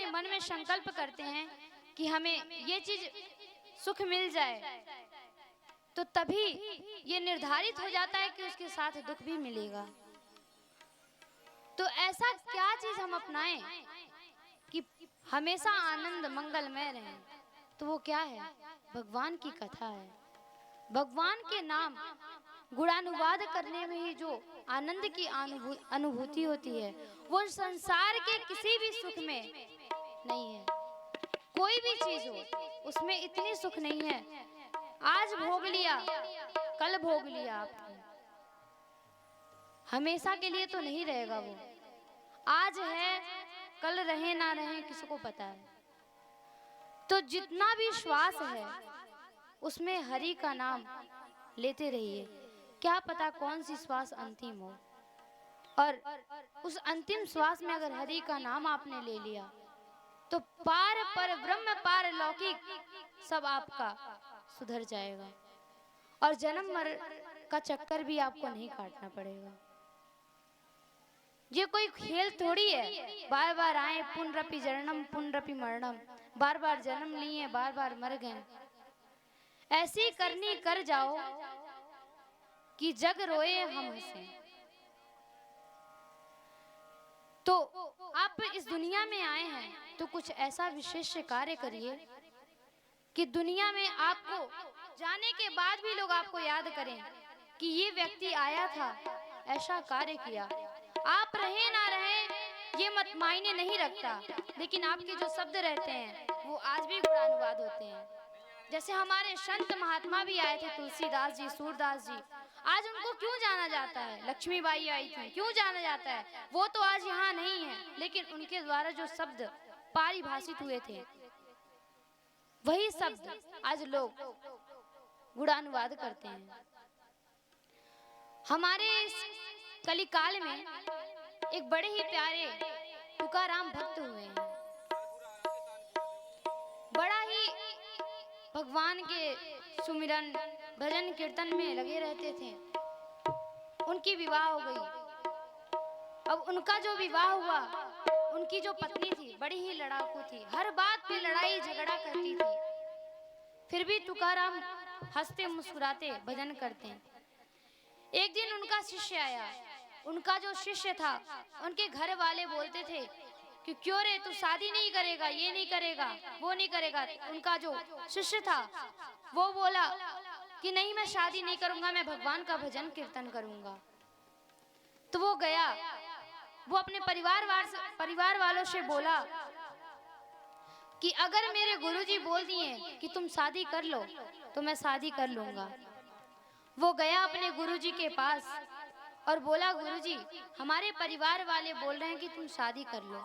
अपने मन में संकल्प करते हैं कि हमें ये चीज सुख मिल जाए, तो तभी ये निर्धारित हो जाता है कि उसके साथ दुख भी मिलेगा। तो ऐसा क्या चीज हम अपनाएं कि हमेशा आनंद मंगलमय रहे? तो वो क्या है? भगवान की कथा है। भगवान के नाम गुणानुवाद करने में ही जो आनंद की अनुभूति होती है, वो संसार के किसी भी सुख में नहीं है। कोई भी चीज हो उसमें इतनी सुख नहीं है। आज भोग लिया, कल भोग लिया आपने, हमेशा के लिए तो नहीं रहेगा वो। आज है, कल रहे ना रहे किसी को पता है। तो जितना भी श्वास है उसमें हरि का नाम लेते रहिए। क्या पता कौन सी श्वास अंतिम हो, और उस अंतिम श्वास में अगर हरि का नाम आपने ले लिया तो पार पर ब्रह्म पार लौकिक सब आपका सुधर जाएगा, और जन्म मर का चक्कर भी आपको नहीं काटना पड़ेगा। ये कोई खेल थोड़ी है, बार बार आए पुनरपि जन्म पुनरपि मरणम, बार बार जन्म लिए बार बार मर गए। ऐसी करनी कर जाओ कि जग रोए हम हंसे। तो आप इस दुनिया में आए हैं तो कुछ ऐसा विशेष कार्य करिए कि दुनिया में आपको जाने के बाद भी लोग आपको याद करें कि ये व्यक्ति आया था, ऐसा कार्य किया। आप रहे ना रहे ये मत मायने नहीं रखता, लेकिन आपके जो शब्द रहते हैं वो आज भी गुणानुवाद होते हैं। जैसे हमारे संत महात्मा भी आए थे, तुलसीदास जी, सूरदास जी, आज उनको क्यों जाना जाता है? लक्ष्मीबाई आई थी, क्यों जाना जाता है? वो तो आज यहाँ नहीं है, लेकिन उनके द्वारा जो शब्द पारिभाषित हुए थे वही शब्द आज लोग गुणानुवाद करते हैं। हमारे कलिकाल में एक बड़े ही प्यारे तुकाराम भक्त हुए हैं, बड़ा ही भगवान के सुमिरन भजन कीर्तन में लगे रहते थे। उनकी विवाह हो गई। अब उनका जो विवाह हुआ, उनकी जो पत्नी थी बड़ी ही लड़ाकू थी, हर बात पे लड़ाई झगड़ा करती थी। फिर भी तुकाराम हंसते मुस्कुराते भजन करते। एक दिन उनका शिष्य आया। उनका जो शिष्य था, उनके घर वाले बोलते थे कि क्यों रे तू शादी नहीं करेगा, ये नहीं करेगा, वो नहीं करेगा। उनका जो शिष्य था वो बोला कि नहीं, मैं शादी नहीं करूंगा, मैं भगवान का भजन कीर्तन करूंगा। तो वो गया, वो अपने परिवार वालों से बोला कि अगर मेरे गुरुजी बोल दिए कि तुम शादी कर लो तो मैं शादी कर लूंगा। वो गया अपने गुरुजी के पास और बोला, गुरुजी हमारे परिवार वाले बोल रहे हैं कि तुम शादी कर लो।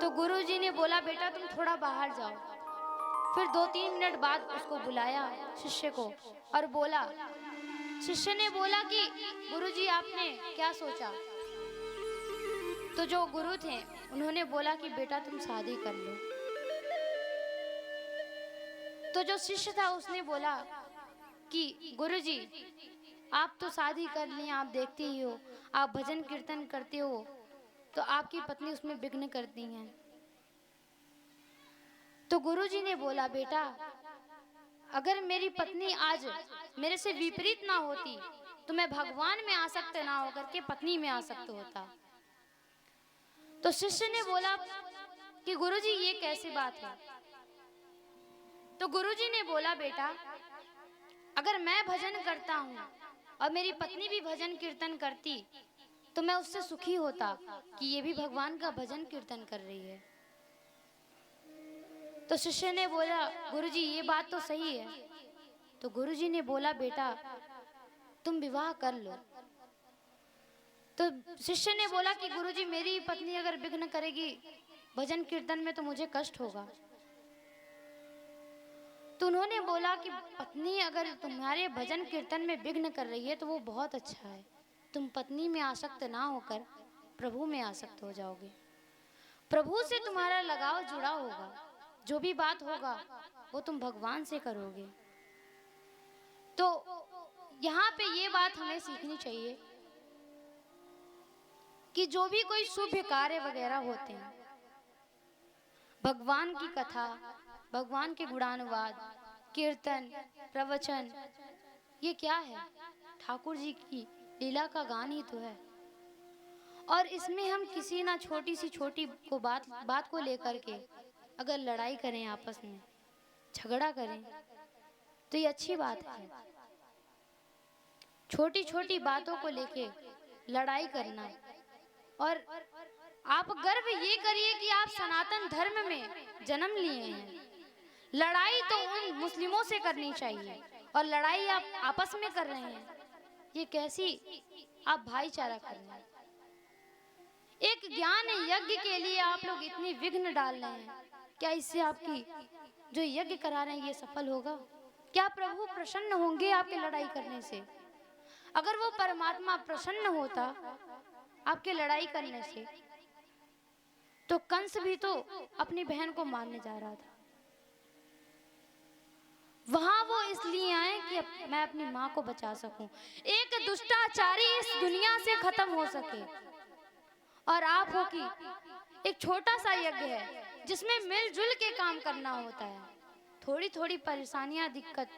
तो गुरुजी ने बोला, बेटा तुम थोड़ा बाहर जाओ। फिर 2-3 मिनट बाद उसको बुलाया शिष्य को और बोला, शिष्य ने बोला कि गुरुजी आपने क्या सोचा? तो जो गुरु थे उन्होंने बोला कि बेटा तुम शादी कर लो। तो जो शिष्य था उसने बोला कि गुरुजी आप तो शादी कर लिए, आप देखते ही हो, आप भजन कीर्तन करते हो, तो आपकी पत्नी उसमें विघ्न करती हैं। तो गुरुजी ने बोला, बेटा अगर मेरी पत्नी आज मेरे से विपरीत ना होती तो मैं भगवान में आसक्त ना होकर के पत्नी में आसक्त होता। तो शिष्य ने बोला कि गुरुजी ये कैसी बात है? तो गुरुजी ने बोला, बेटा अगर मैं भजन करता हूँ और मेरी पत्नी भी भजन कीर्तन करती तो मैं उससे सुखी होता कि ये भी भगवान का भजन कीर्तन कर रही है। तो शिष्य ने बोला, गुरुजी ये बात तो सही है। तो गुरुजी ने बोला, बेटा तुम विवाह कर लो। तो शिष्य ने बोला कि गुरुजी मेरी पत्नी अगर विघ्न करेगी भजन कीर्तन में तो मुझे कष्ट होगा। तो उन्होंने बोला कि पत्नी अगर तुम्हारे भजन कीर्तन में विघ्न कर रही है तो वो बहुत अच्छा है, तुम पत्नी में आसक्त ना होकर प्रभु में आसक्त हो जाओगे। प्रभु से तुम्हारा लगाव जुड़ा होगा, जो भी बात होगा वो तुम भगवान से करोगे। तो यहाँ पे ये बात हमें सीखनी चाहिए कि जो भी कोई शुभ कार्य वगैरह होते हैं भगवान की कथा, भगवान के गुणानुवाद, कीर्तन, प्रवचन, ये क्या है? ठाकुर जी की लीला का गान ही तो है। और इसमें हम किसी ना छोटी सी छोटी को बात को लेकर के अगर लड़ाई करें, आपस में झगड़ा करें, तो ये अच्छी बात है। छोटी छोटी बातों को लेके लड़ाई करना। और आप गर्व ये करिए कि आप सनातन धर्म में जन्म लिए हैं। लड़ाई तो उन मुस्लिमों से करनी चाहिए, और लड़ाई आप आपस में कर रहे हैं। ये कैसी आप भाईचारा कर रहे हैं? एक ज्ञान यज्ञ के लिए आप लोग इतने विघ्न डाल रहे हैं। क्या इससे आपकी जो यज्ञ करा रहे हैं ये सफल होगा? क्या प्रभु प्रसन्न होंगे आपके लड़ाई करने से? अगर वो परमात्मा प्रसन्न होता आपके लड़ाई करने से, तो कंस भी तो अपनी बहन को मारने जा रहा था। वहां वो इसलिए आए कि मैं अपनी माँ को बचा सकूं, एक दुष्टाचारी इस दुनिया से खत्म हो सके। और आप हो कि एक छोटा सा यज्ञ है जिसमें मिलजुल के काम करना होता है। थोड़ी थोड़ी परेशानियां, दिक्कत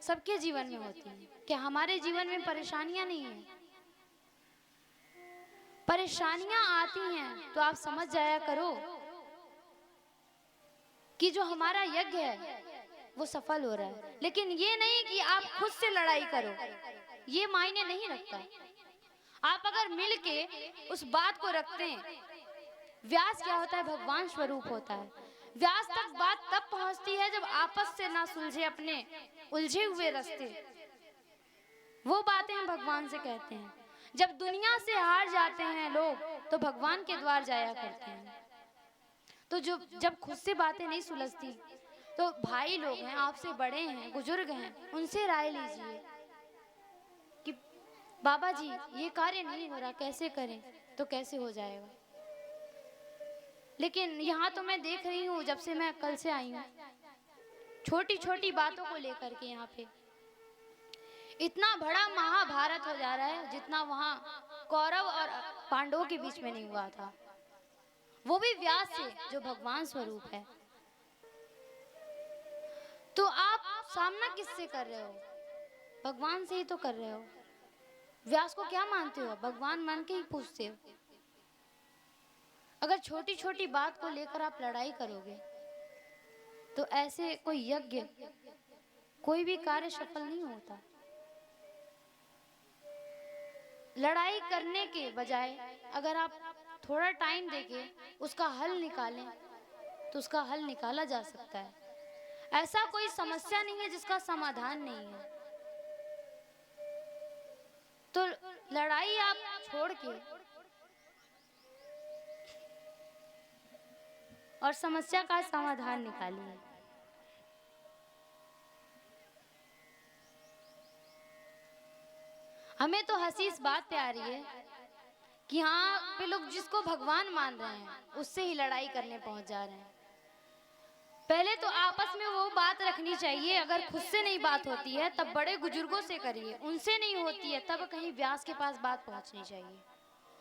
सबके जीवन में होती है। क्या हमारे जीवन में परेशानियां नहीं है? परेशानियां आती हैं तो आप समझ जाया करो कि जो हमारा यज्ञ है वो सफल हो रहा है। लेकिन ये नहीं कि आप खुद से लड़ाई करो, ये मायने नहीं रखता। आप अगर मिल के उस बात को रखते हैं, व्यास क्या होता है? भगवान स्वरूप होता है। व्यास तक बात तब पहुंचती है जब आपस से ना सुलझे अपने उलझे हुए रास्ते। वो बातें हम भगवान से कहते हैं। जब दुनिया से हार जाते हैं लोग तो भगवान के द्वार जाया करते हैं। तो जब खुद से बातें नहीं सुलझती तो भाई लोग हैं, आपसे बड़े हैं, बुजुर्ग हैं, उनसे राय लीजिए कि बाबा जी ये कार्य नहीं हो रहा, कैसे करें? तो कैसे हो जाएगा? लेकिन यहाँ तो मैं देख रही हूँ, जब से मैं कल से आई हूँ, छोटी छोटी बातों को लेकर के यहाँ पे इतना बड़ा महाभारत हो जा रहा है जितना वहाँ कौरव और पांडवों के बीच में नहीं हुआ था, वो भी व्यास से जो भगवान स्वरूप है। तो आप सामना किससे कर रहे हो? भगवान से ही तो कर रहे हो। व्यास को क्या मानते हो? भगवान मान के ही पूछते हो। अगर छोटी छोटी बात को लेकर आप लड़ाई करोगे तो ऐसे कोई यज्ञ, कोई भी कार्य सफल नहीं होता। लड़ाई करने के बजाय अगर आप थोड़ा टाइम देके उसका हल निकालें तो उसका हल निकाला जा सकता है। ऐसा कोई समस्या नहीं है जिसका समाधान नहीं है। तो लड़ाई आप छोड़ के और समस्या का समाधान निकालिए। हमें तो हंसी इस बात पे आ रही है कि यहाँ पे लोग जिसको भगवान मान रहे हैं उससे ही लड़ाई करने पहुंच जा रहे हैं। पहले तो आपस में वो बात रखनी चाहिए। अगर खुद से नहीं बात होती है तब बड़े बुजुर्गों से करिए, उनसे नहीं होती है तब कहीं व्यास के पास बात पहुंचनी चाहिए।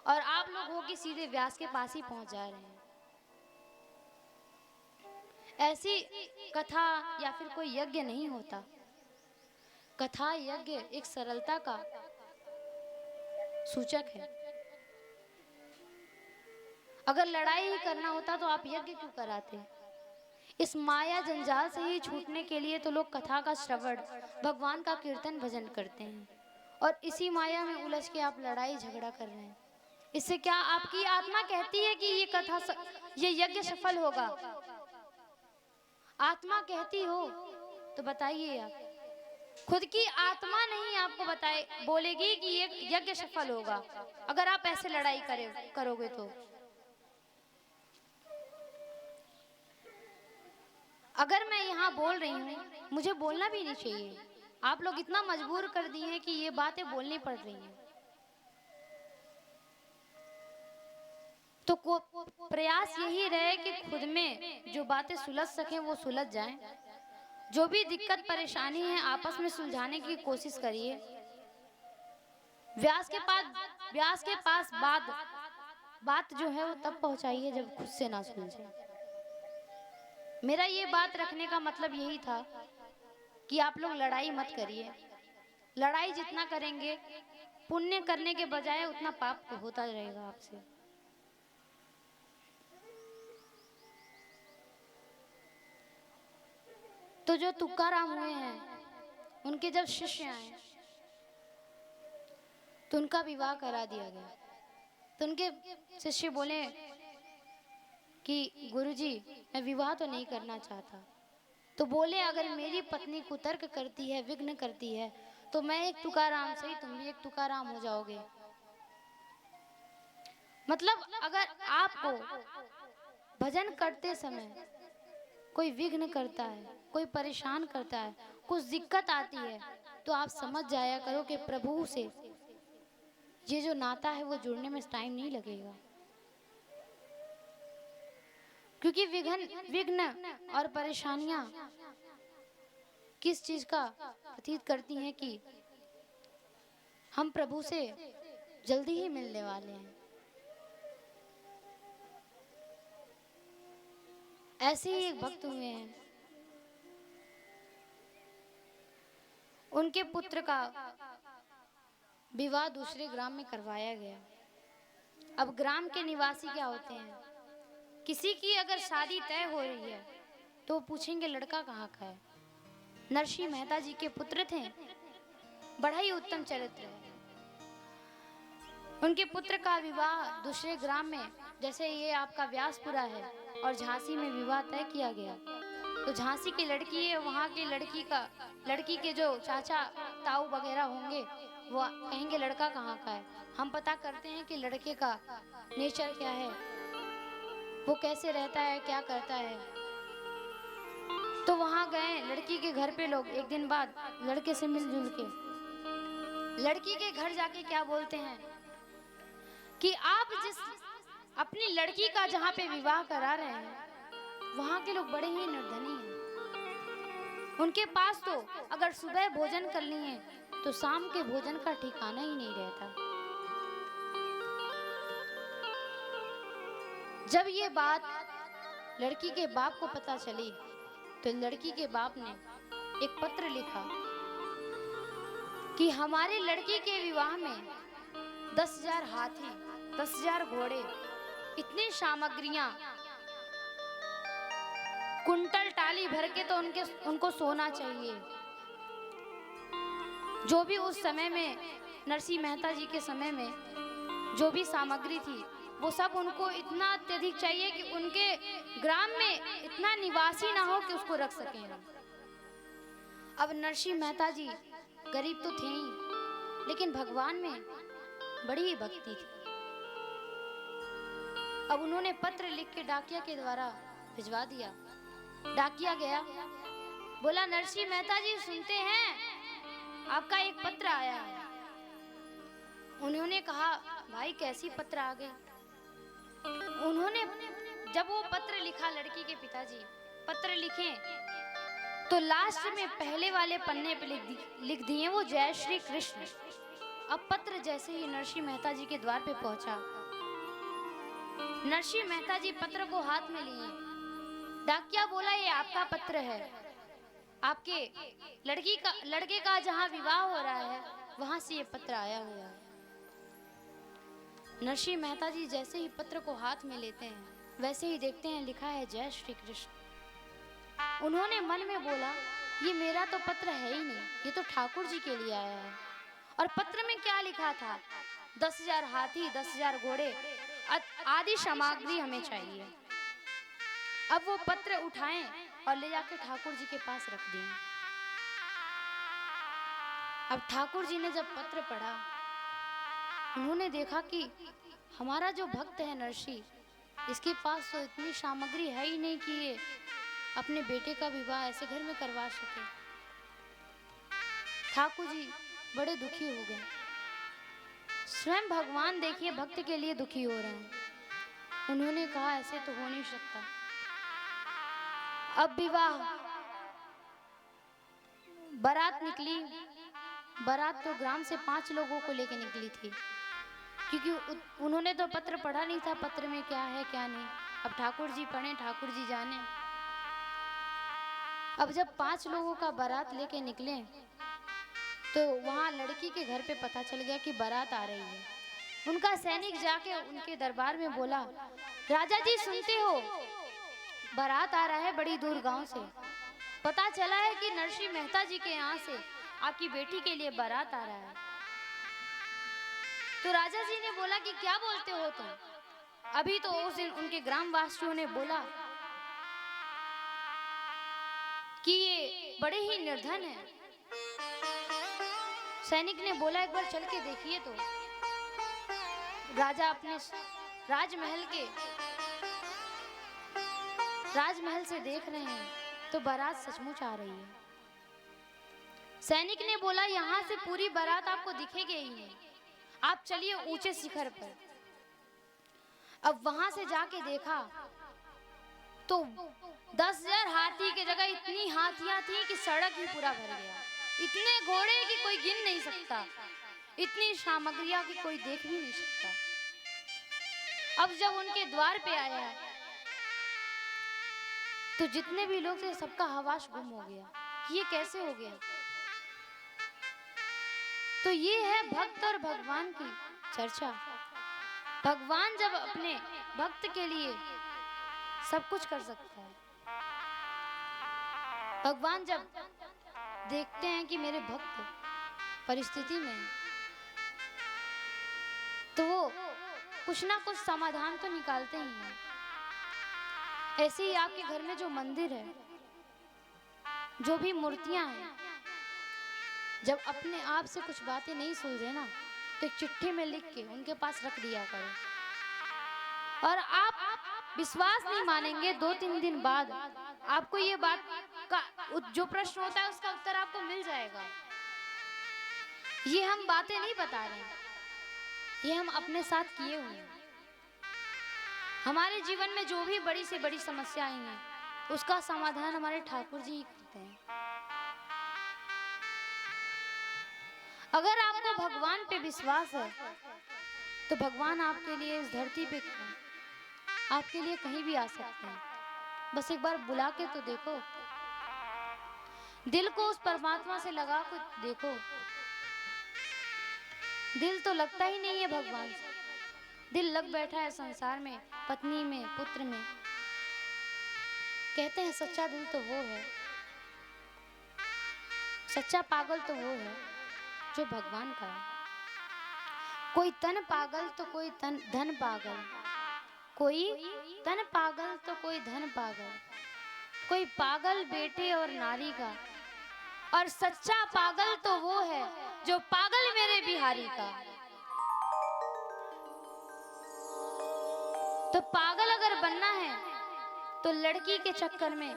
और आप लोग हो कि सीधे व्यास के पास ही पहुंच जा रहे हैं। ऐसी कथा या फिर कोई यज्ञ नहीं होता। कथा यज्ञ एक सरलता का सूचक है। अगर लड़ाई ही करना होता तो आप यज्ञ क्यों कराते? इस माया जंजाल से ही छूटने के लिए तो लोग कथा का श्रवण, भगवान का कीर्तन भजन करते हैं। और इसी माया में उलझ के आप लड़ाई झगड़ा कर रहे हैं। इससे क्या आपकी आत्मा कहती है कि ये यज्ञ सफल होगा? आत्मा कहती हो तो बताइए। आप खुद की आत्मा नहीं आपको बोलेगी कि ये यज्ञ सफल होगा अगर आप ऐसे लड़ाई करोगे तो। अगर मैं यहाँ बोल रही हूँ, मुझे बोलना भी नहीं चाहिए। आप लोग इतना मजबूर कर दिए हैं कि ये बातें बोलनी पड़ रही हैं। तो प्रयास यही रहे कि खुद में जो बातें सुलझ सकें वो सुलझ जाएं। जो भी दिक्कत परेशानी है आपस में सुलझाने की कोशिश करिए। व्यास के पास बात जो है वो तब पहुंचाइए जब खुद से ना सुलझे। मेरा ये बात रखने का मतलब यही था कि आप लोग लड़ाई मत करिए। लड़ाई जितना करेंगे पुण्य करने के बजाय उतना पाप होता रहेगा आपसे। तो जो तुकाराम हुए हैं उनके जब शिष्य आए तो उनका विवाह करा दिया गया। तो उनके शिष्य बोले कि गुरुजी मैं विवाह तो नहीं करना चाहता। तो बोले अगर मेरी पत्नी कुतर्क करती है, विघ्न करती है, तो मैं एक तुकाराम से ही तुम भी एक तुकाराम हो जाओगे। मतलब अगर आपको भजन करते समय कोई विघ्न करता है, कोई परेशान करता है, कुछ दिक्कत आती है, तो आप समझ जाया करो कि प्रभु से ये जो नाता है वो जुड़ने में टाइम नहीं लगेगा। क्योंकि विघ्न और परेशानियां किस चीज का प्रतीत करती हैं कि हम प्रभु से जल्दी ही मिलने वाले हैं। ऐसे ही एक भक्त हुए हैं, उनके पुत्र का विवाह दूसरे ग्राम में करवाया गया। अब ग्राम के निवासी क्या होते हैं, किसी की अगर शादी तय हो रही है तो पूछेंगे लड़का कहाँ का है। नरसिंह मेहता जी के पुत्र थे, बड़ा ही उत्तम चरित्र है। उनके पुत्र का विवाह दूसरे ग्राम में, जैसे ये आपका व्यासपुरा है और झांसी में विवाह तय किया गया। तो झांसी की लड़की है, वहाँ की लड़की के जो चाचा ताऊ वगैरह होंगे वो कहेंगे लड़का कहाँ का है। हम पता करते हैं कि लड़के का नेचर क्या है, वो कैसे रहता है, क्या करता है। तो वहाँ गए लड़की के घर पे लोग, एक दिन बाद लड़के से मिलजुल के लड़की के घर जाके क्या बोलते हैं कि आप जिस अपनी लड़की का जहाँ पे विवाह करा रहे हैं वहाँ के लोग बड़े ही निर्धनी हैं। उनके पास तो अगर सुबह भोजन कर लिए तो शाम के भोजन का ठिकाना ही नहीं रहता। जब ये बात लड़की के बाप को पता चली तो लड़की के बाप ने एक पत्र लिखा कि हमारे लड़की के विवाह में 10,000 हाथी, 10,000 घोड़े, इतनी सामग्रियां, कुंटल टाली भर के तो उनको सोना चाहिए। जो भी उस समय में नरसिंह मेहता जी के समय में जो भी सामग्री थी वो सब उनको इतना अत्यधिक चाहिए कि उनके ग्राम में इतना निवासी ना हो कि उसको रख सकें हम। अब नरसिंह मेहता जी गरीब तो थे ही, लेकिन भगवान में बड़ी ही भक्ति थी। अब उन्होंने पत्र लिख के डाकिया के द्वारा भिजवा दिया। डाकिया गया, बोला नरसिंह मेहता जी सुनते हैं आपका एक पत्र आया है। उन्होंने कहा भाई कैसी पत्र आ गई। उन्होंने जब वो पत्र लिखा, लड़की के पिताजी पत्र लिखे तो लास्ट में पहले वाले पन्ने पे लिख दिए वो जय श्री कृष्ण। अब पत्र जैसे ही नरसिंह मेहता जी के द्वार पे पहुंचा, नरसिंह मेहता जी पत्र को हाथ में लिए। डाकिया बोला ये आपका पत्र है, आपके लड़के का जहां विवाह हो रहा है वहां से ये पत्र आया हुआ है। नरसिंह मेहता जी जैसे ही पत्र को हाथ में लेते हैं वैसे ही देखते हैं लिखा है जय श्री कृष्ण। उन्होंने मन में बोला ये मेरा तो पत्र है ही नहीं, ये तो ठाकुर जी के लिए आया है। और पत्र में क्या लिखा था, 10,000 हाथी, 10,000 घोड़े आदि सामग्री हमें चाहिए। अब वो पत्र उठाएं और ले जाके ठाकुर जी के पास रख दिए। अब ठाकुर जी ने जब पत्र पढ़ा, उन्होंने देखा कि हमारा जो भक्त है नरसिंह, इसके पास तो इतनी सामग्री है ही नहीं कि ये अपने बेटे का विवाह ऐसे घर में करवा सके। ठाकुर जी बड़े दुखी हो गए। स्वयं भगवान देखिए भक्त के लिए दुखी हो रहे हैं। उन्होंने कहा ऐसे तो हो नहीं सकता। अब विवाह, बारात निकली। बारात तो ग्राम से 5 लोगों को लेके निकली थी, क्योंकि उन्होंने तो पत्र पढ़ा नहीं था, पत्र में क्या है क्या नहीं। अब ठाकुर जी पढ़े, ठाकुर जी जाने। अब जब 5 लोगों का बारात लेके निकले तो वहाँ लड़की के घर पे पता चल गया कि बारात आ रही है। उनका सैनिक जाके उनके दरबार में बोला, राजा जी सुनते हो, बारात आ रहा है बड़ी दूर गांव से। पता चला है कि नरसिंह मेहता जी के यहाँ से आपकी बेटी के लिए बारात आ रहा है। तो राजा जी ने बोला कि क्या बोलते हो तुम? अभी तो उस दिन उनके ग्रामवासियों ने बोला कि ये बड़े ही निर्धन हैं। सैनिक ने बोला एक बार चल के देखिए। तो राजा अपने राजमहल से देख रहे हैं तो बारात सचमुच आ रही है। सैनिक ने बोला यहाँ से पूरी बारात आपको दिखेगी ही नहीं, आप चलिए ऊंचे शिखर पर। अब वहां से जाके देखा तो 10,000 हाथी की जगह इतनी हाथियां थी कि सड़क ही पूरा भर गया। इतने घोड़े कि कोई गिन नहीं सकता, इतनी सामग्रियां कि कोई देख भी नहीं सकता। अब जब उनके द्वार पे आया तो जितने भी लोग थे सबका हवास गुम हो गया कि ये कैसे हो गया। तो ये है भक्त और भगवान की चर्चा। भगवान जब अपने भक्त के लिए सब कुछ कर सकता है, भगवान जब देखते हैं कि मेरे भक्त परिस्थिति में हैं, तो वो कुछ ना कुछ समाधान तो निकालते ही हैं। ऐसे ही आपके घर में जो मंदिर है, जो भी मूर्तियां हैं, जब अपने आप से कुछ बातें नहीं सुलझे ना तो एक चिट्ठी में लिख के उनके पास रख दिया करो। और आप विश्वास नहीं मानेंगे, 2-3 दिन बाद आपको ये बात का जो प्रश्न होता है उसका उत्तर आपको मिल जाएगा। ये हम बातें नहीं बता रहे हैं, ये हम अपने साथ किए हुए हैं। हमारे जीवन में जो भी बड़ी से बड़ी समस्या आई है उसका समाधान हमारे ठाकुर जी ही करते हैं। अगर आपको भगवान पे विश्वास है तो भगवान आपके लिए इस धरती पे आपके लिए कहीं भी आ सकते हैं। बस एक बार बुला के तो देखो, दिल को उस परमात्मा से लगा के देखो। दिल तो लगता ही नहीं है भगवान से, दिल लग बैठा है संसार में, पत्नी में, पुत्र में। कहते हैं सच्चा दिल तो वो है, सच्चा पागल तो वो है जो भगवान का है। कोई तन पागल तो कोई धन पागल, कोई तन पागल तो कोई धन पागल, कोई पागल बेटे और नारी का, और सच्चा पागल तो वो है जो पागल मेरे बिहारी का। तो पागल अगर बनना है तो लड़की के चक्कर में,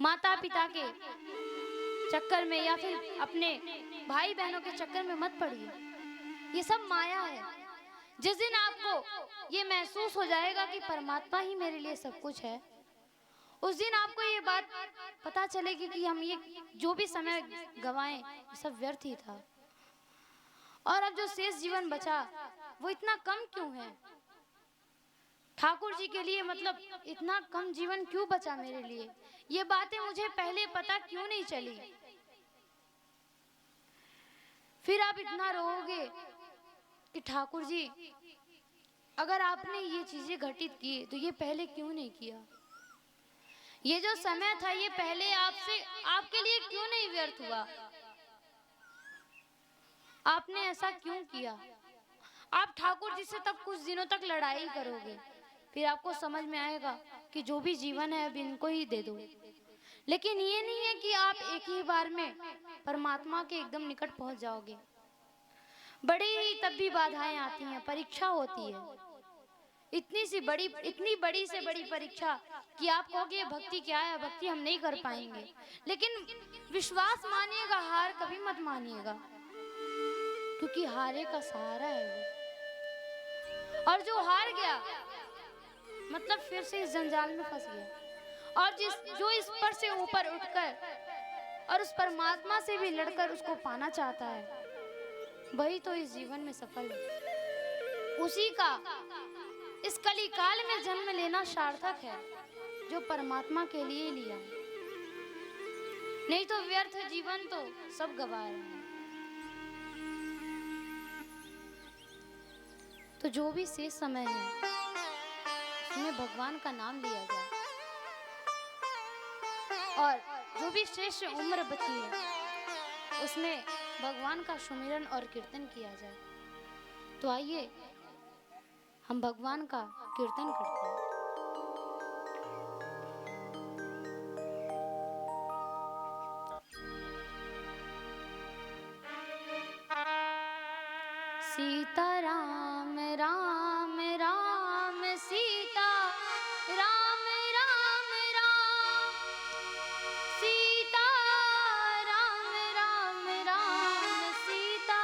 माता पिता के चक्कर में, या फिर अपने भाई बहनों के चक्कर में मत पड़िए। ये सब माया है। जिस दिन आपको ये महसूस हो जाएगा कि परमात्मा ही मेरे लिए सब कुछ है, उस दिन आपको ये बात पता चलेगी कि हम ये जो भी समय गवाएं सब व्यर्थ ही था। और अब जो शेष जीवन बचा वो इतना कम क्यों है? ठाकुर जी के लिए मतलब इतना कम जीवन क्यों बचा मेरे लिए? ये बातें मुझे पहले पता क्यों नहीं चली? फिर आप इतना रोओगे कि ठाकुर जी अगर आपने ये चीजें घटित की तो ये पहले क्यों नहीं किया? ये जो समय था ये पहले आपके लिए क्यों नहीं व्यर्थ हुआ? आपने ऐसा क्यों किया? आप ठाकुर जी से तब कुछ दिनों तक लड़ाई करोगे, फिर आपको समझ में आएगा कि जो भी जीवन है अब इनको ही दे दो। लेकिन ये नहीं है कि आप एक ही बार में परमात्मा के एकदम निकट पहुंच जाओगे। बड़ी तब भी बाधाएं आती हैं, परीक्षा होती है, इतनी बड़ी से बड़ी परीक्षा कि आप कहोगे ये भक्ति क्या है, भक्ति हम नहीं कर पाएंगे। लेकिन विश्वास मानिएगा, हार कभी मत मानिएगा, क्योंकि हारे का सहारा है वो। और जो हार गया मतलब फिर से इस जंजाल में फंस गया। और जो इस पर से ऊपर उठकर और उस परमात्मा से भी लड़कर उसको पाना चाहता है, वही तो इस जीवन में सफल है। उसी का इस कलिकाल में जन्म लेना सार्थक है जो परमात्मा के लिए लिया है। नहीं तो व्यर्थ जीवन तो सब गवा रहे हैं। तो जो भी शेष समय है उसमें भगवान का नाम लिया जाए, और जो भी शेष उम्र बची है उसमें भगवान का सुमिरन और कीर्तन किया जाए। तो आइए हम भगवान का कीर्तन करते हैं। सीता राम राम राम सीता राम राम राम सीता राम राम राम सीता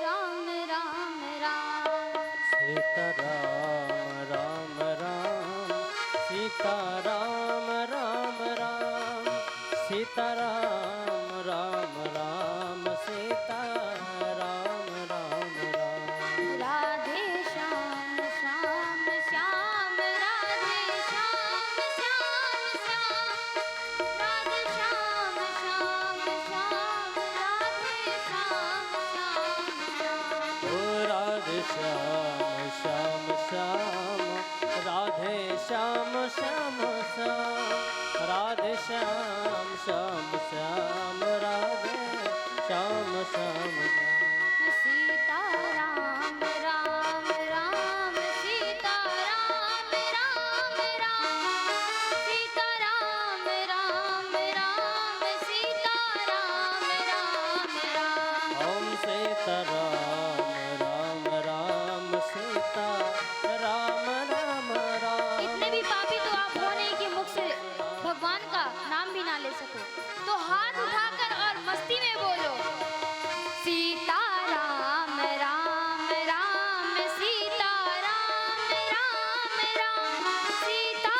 राम राम राम सीता राम राम राम सीता राम राम राम सीता राम राम राम सीता राम राम राम राधे श्याम श्याम श्याम राधे श्याम श्याम श्याम राधे श्याम श्याम श्याम राधे श्याम श्याम श्याम ओ राधे श्याम श्याम श्याम राधे श्याम श्याम श्याम राधे श्याम श्याम श्याम राधे श्याम श्याम श्याम सीता राम राम राम सीता राम राम राम सीता राम राम राम सीता राम राम राम ओम सीता राम राम राम सीता राम राम राम इतने भी पापी तो आप हो नहीं कि मुख से भगवान का नाम भी ना ले सको। तो हाथ उठाकर और मस्ती में बोलो, सीता राम राम राम सीता राम राम राम सीता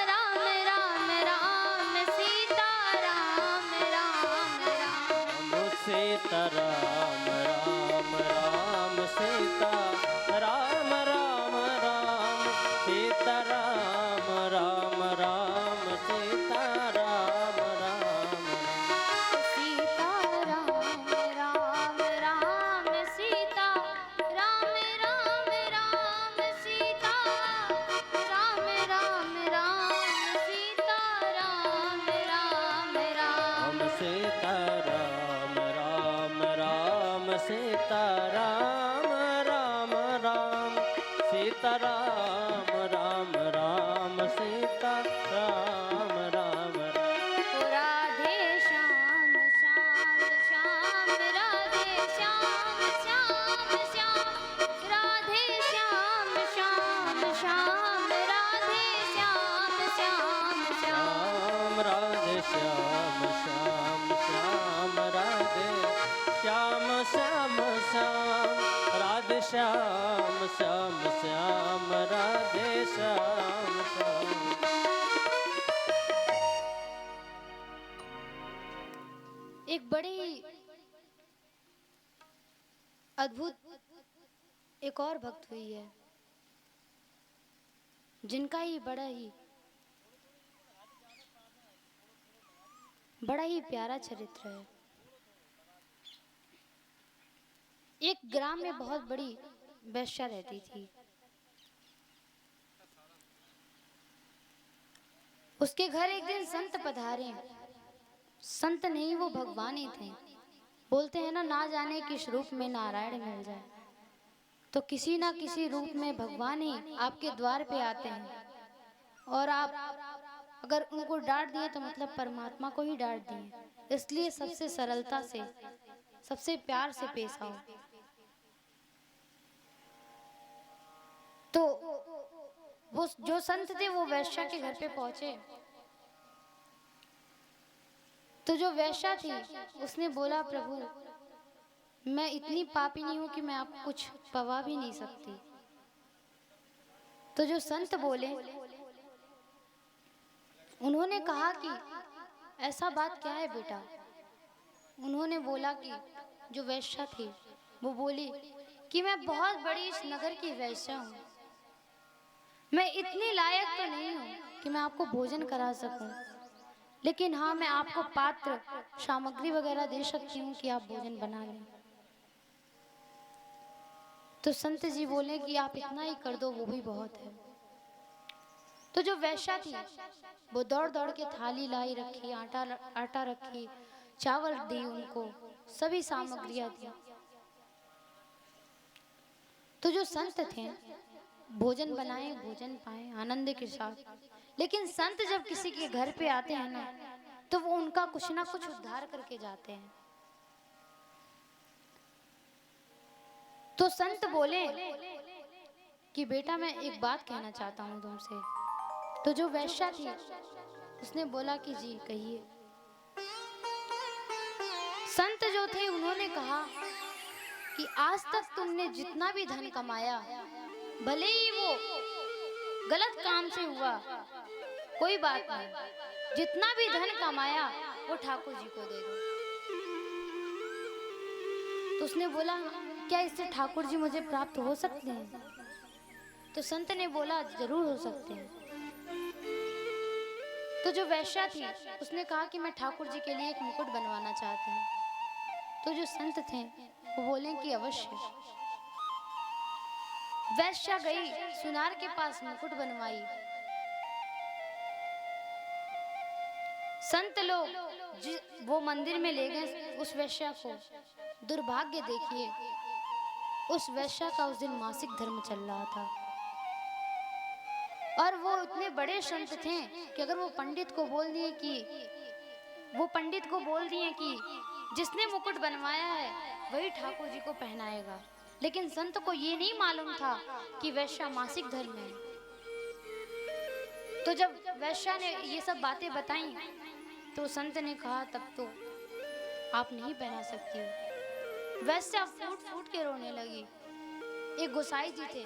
राम राम राम सीता राम राम राम ओम सीता राम राम राम सीता राम राम राम सीता राम राम राम सीता राम राम सीता राम राम राम सीता राम राम राम सीता राम राम राम सीता राम राम राम ओम सीता राम राम राम सीता राम राम राम सीता राम राम राम सीता राम राम राम राधे श्याम श्याम श्याम राधे श्याम श्याम श्याम राधे श्याम श्याम श्याम राधे श्याम श्याम श्याम श्याम राधे श्याम श्याम श्याम राधे श्याम श्याम श्याम राधे श्याम श्याम श्याम राधे श्याम श्याम एक बड़ी ही अद्भुत एक और भक्त हुई है जिनका ही बड़ा ही प्यारा चरित्र है। एक ग्राम में बहुत बड़ी वेश्या रहती थी। उसके घर एक दिन संत पधारे। संत नहीं, वो भगवान ही थे। बोलते हैं ना जाने किस रूप में नारायण मिल जाए, तो किसी ना किसी रूप में भगवान ही आपके द्वार पे आते हैं। और आप अगर उनको डांट दिए तो मतलब परमात्मा को ही डांट दिए। इसलिए सबसे सरलता से, सबसे प्यार से पेश आओ। तो वो जो संत थे वो वैश्या के घर पे पहुंचे। तो जो वैश्या थी उसने बोला, प्रभु मैं इतनी पापी नहीं हूं कि मैं आपको कुछ पवा भी नहीं सकती। तो जो संत बोले, उन्होंने कहा कि ऐसा बात क्या है बेटा। उन्होंने बोला कि जो वैश्या थी वो बोली कि मैं बहुत बड़ी इस नगर की वैश्या हूँ। मैं इतनी लायक तो नहीं हूँ कि मैं आपको भोजन करा सकूं, लेकिन हाँ, मैं आपको पात्र सामग्री वगैरह दे सकती हूँ कि आप भोजन बना लें। तो संत जी बोले कि आप इतना ही कर दो, वो भी बहुत है। तो जो वैश्या थी वो दौड़ दौड़ के थाली लाई रखी, आटा रखी, चावल दी उनको, सभी सामग्रियां दी। तो जो संत थे भोजन बनाए, भोजन पाए आनंद के साथ। लेकिन संत जब किसी के घर पे आते हैं ना, तो वो उनका कुछ ना कुछ उद्धार करके जाते हैं। तो संत बोले कि बेटा मैं एक बात कहना चाहता हूँ तुमसे। तो जो वैश्या थी उसने बोला कि जी कहिए। संत जो थे उन्होंने कहा कि आज तक तुमने जितना भी धन कमाया, भले ही वो गलत काम से हुआ, कोई बात नहीं, जितना भी धन कमाया वो ठाकुर जी को दे दो। तो उसने बोला क्या इससे ठाकुर जी मुझे प्राप्त हो सकते हैं? तो संत ने बोला जरूर हो सकते हैं। तो जो वैश्या थी उसने कहा कि मैं ठाकुर जी के लिए एक मुकुट बनवाना चाहती हूँ। तो जो संत थे वो बोले कि अवश्य। वैश्या गई, सुनार के पास मुकुट बनवाई। संत लोग वो मंदिर में ले गए उस वैश्या को। दुर्भाग्य देखिए, उस वैश्या का उस दिन मासिक धर्म चल रहा था। और वो इतने बड़े संत थे कि अगर वो पंडित को बोल दिए कि जिसने मुकुट बनवाया है वही ठाकुर जी को पहनाएगा। लेकिन संत को ये नहीं मालूम था कि वैश्या मासिक धर्म है। तो जब वैश्या ने ये सब बातें बताई तो संत ने कहा तब तो आप नहीं पहना सकती हो। वैश्या फूट फूट के रोने लगी। एक गोसाई जी थे,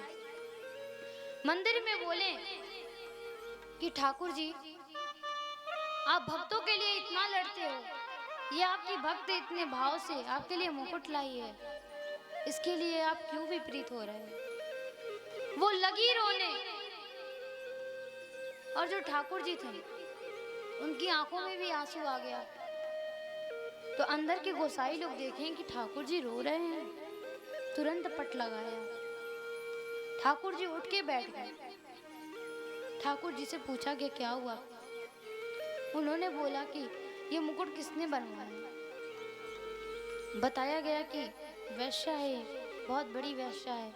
मंदिर में बोले कि ठाकुर जी आप भक्तों के लिए इतना लड़ते हो, ये आपकी भक्त इतने भाव से आपके लिए मुकुट लाई है, इसके लिए आप क्यों विपरीत हो रहे हैं? वो लगी रोने। और जो ठाकुर जी थे उनकी आंखों में भी आंसू आ गया। तो अंदर के गोसाई लोग देखें कि ठाकुर जी रो रहे हैं, तुरंत पट लगाया। ठाकुर जी उठ के बैठ गए। ठाकुर जी से पूछा कि क्या हुआ? उन्होंने बोला कि ये मुकुट किसने बनवाया? बताया गया कि वैश्या है, बहुत बड़ी वैश्या है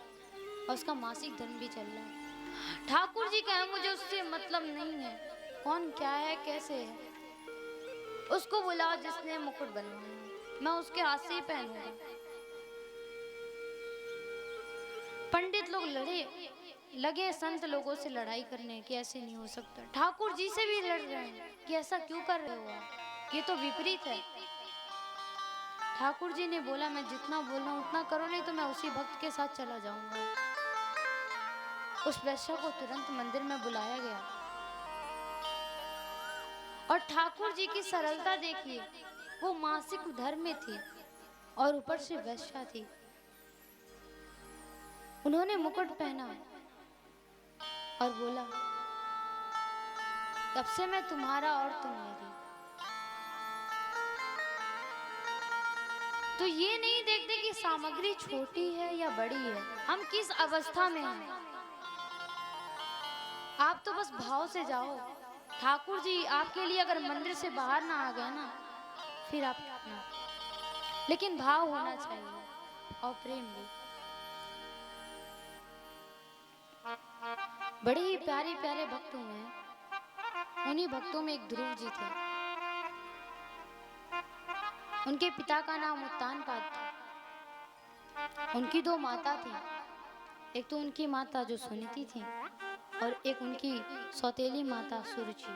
और उसका मासिक धर्म भी चल रहा है। ठाकुर जी कहे मुझे उससे मतलब नहीं है, कौन क्या है कैसे है, उसको बुलाओ जिसने मुकुट बनवाया, मैं उसके हाथ से ही पहनूंगा। पंडित लोग लगे संत लोगों से लड़ाई करने कि ऐसे नहीं हो सकता। ठाकुर जी से भी लड़ रहे हैं कि ऐसा क्यों कर रहे हो आप, ये तो विपरीत है। ठाकुर जी ने बोला मैं जितना बोल रहा हूँ उतना करो, नहीं तो मैं उसी भक्त के साथ चला जाऊंगा। उस वैश्या को तुरंत मंदिर में बुलाया गया और ठाकुर जी की सरलता देखिए, वो मासिक धर्म में थी और ऊपर से वैश्या थी। उन्होंने मुकुट पहना और बोला तब से मैं तुम्हारा और तुम मेरी। तो ये नहीं देखते कि सामग्री छोटी है या बड़ी है, हम किस अवस्था में हैं। आप तो बस भाव से जाओ। ठाकुर जी आपके लिए अगर मंदिर से बाहर ना आ गए ना, फिर आप कितना, लेकिन भाव होना चाहिए और प्रेम भी। बड़े ही प्यारे प्यारे भक्त हुए हैं। उन्हीं भक्तों में एक ध्रुव जी थे। उनके पिता का नाम उत्तानपाद था। उनकी दो माता थी, एक तो उनकी माता जो सुनीति थी और एक उनकी सौतेली माता सुरुचि।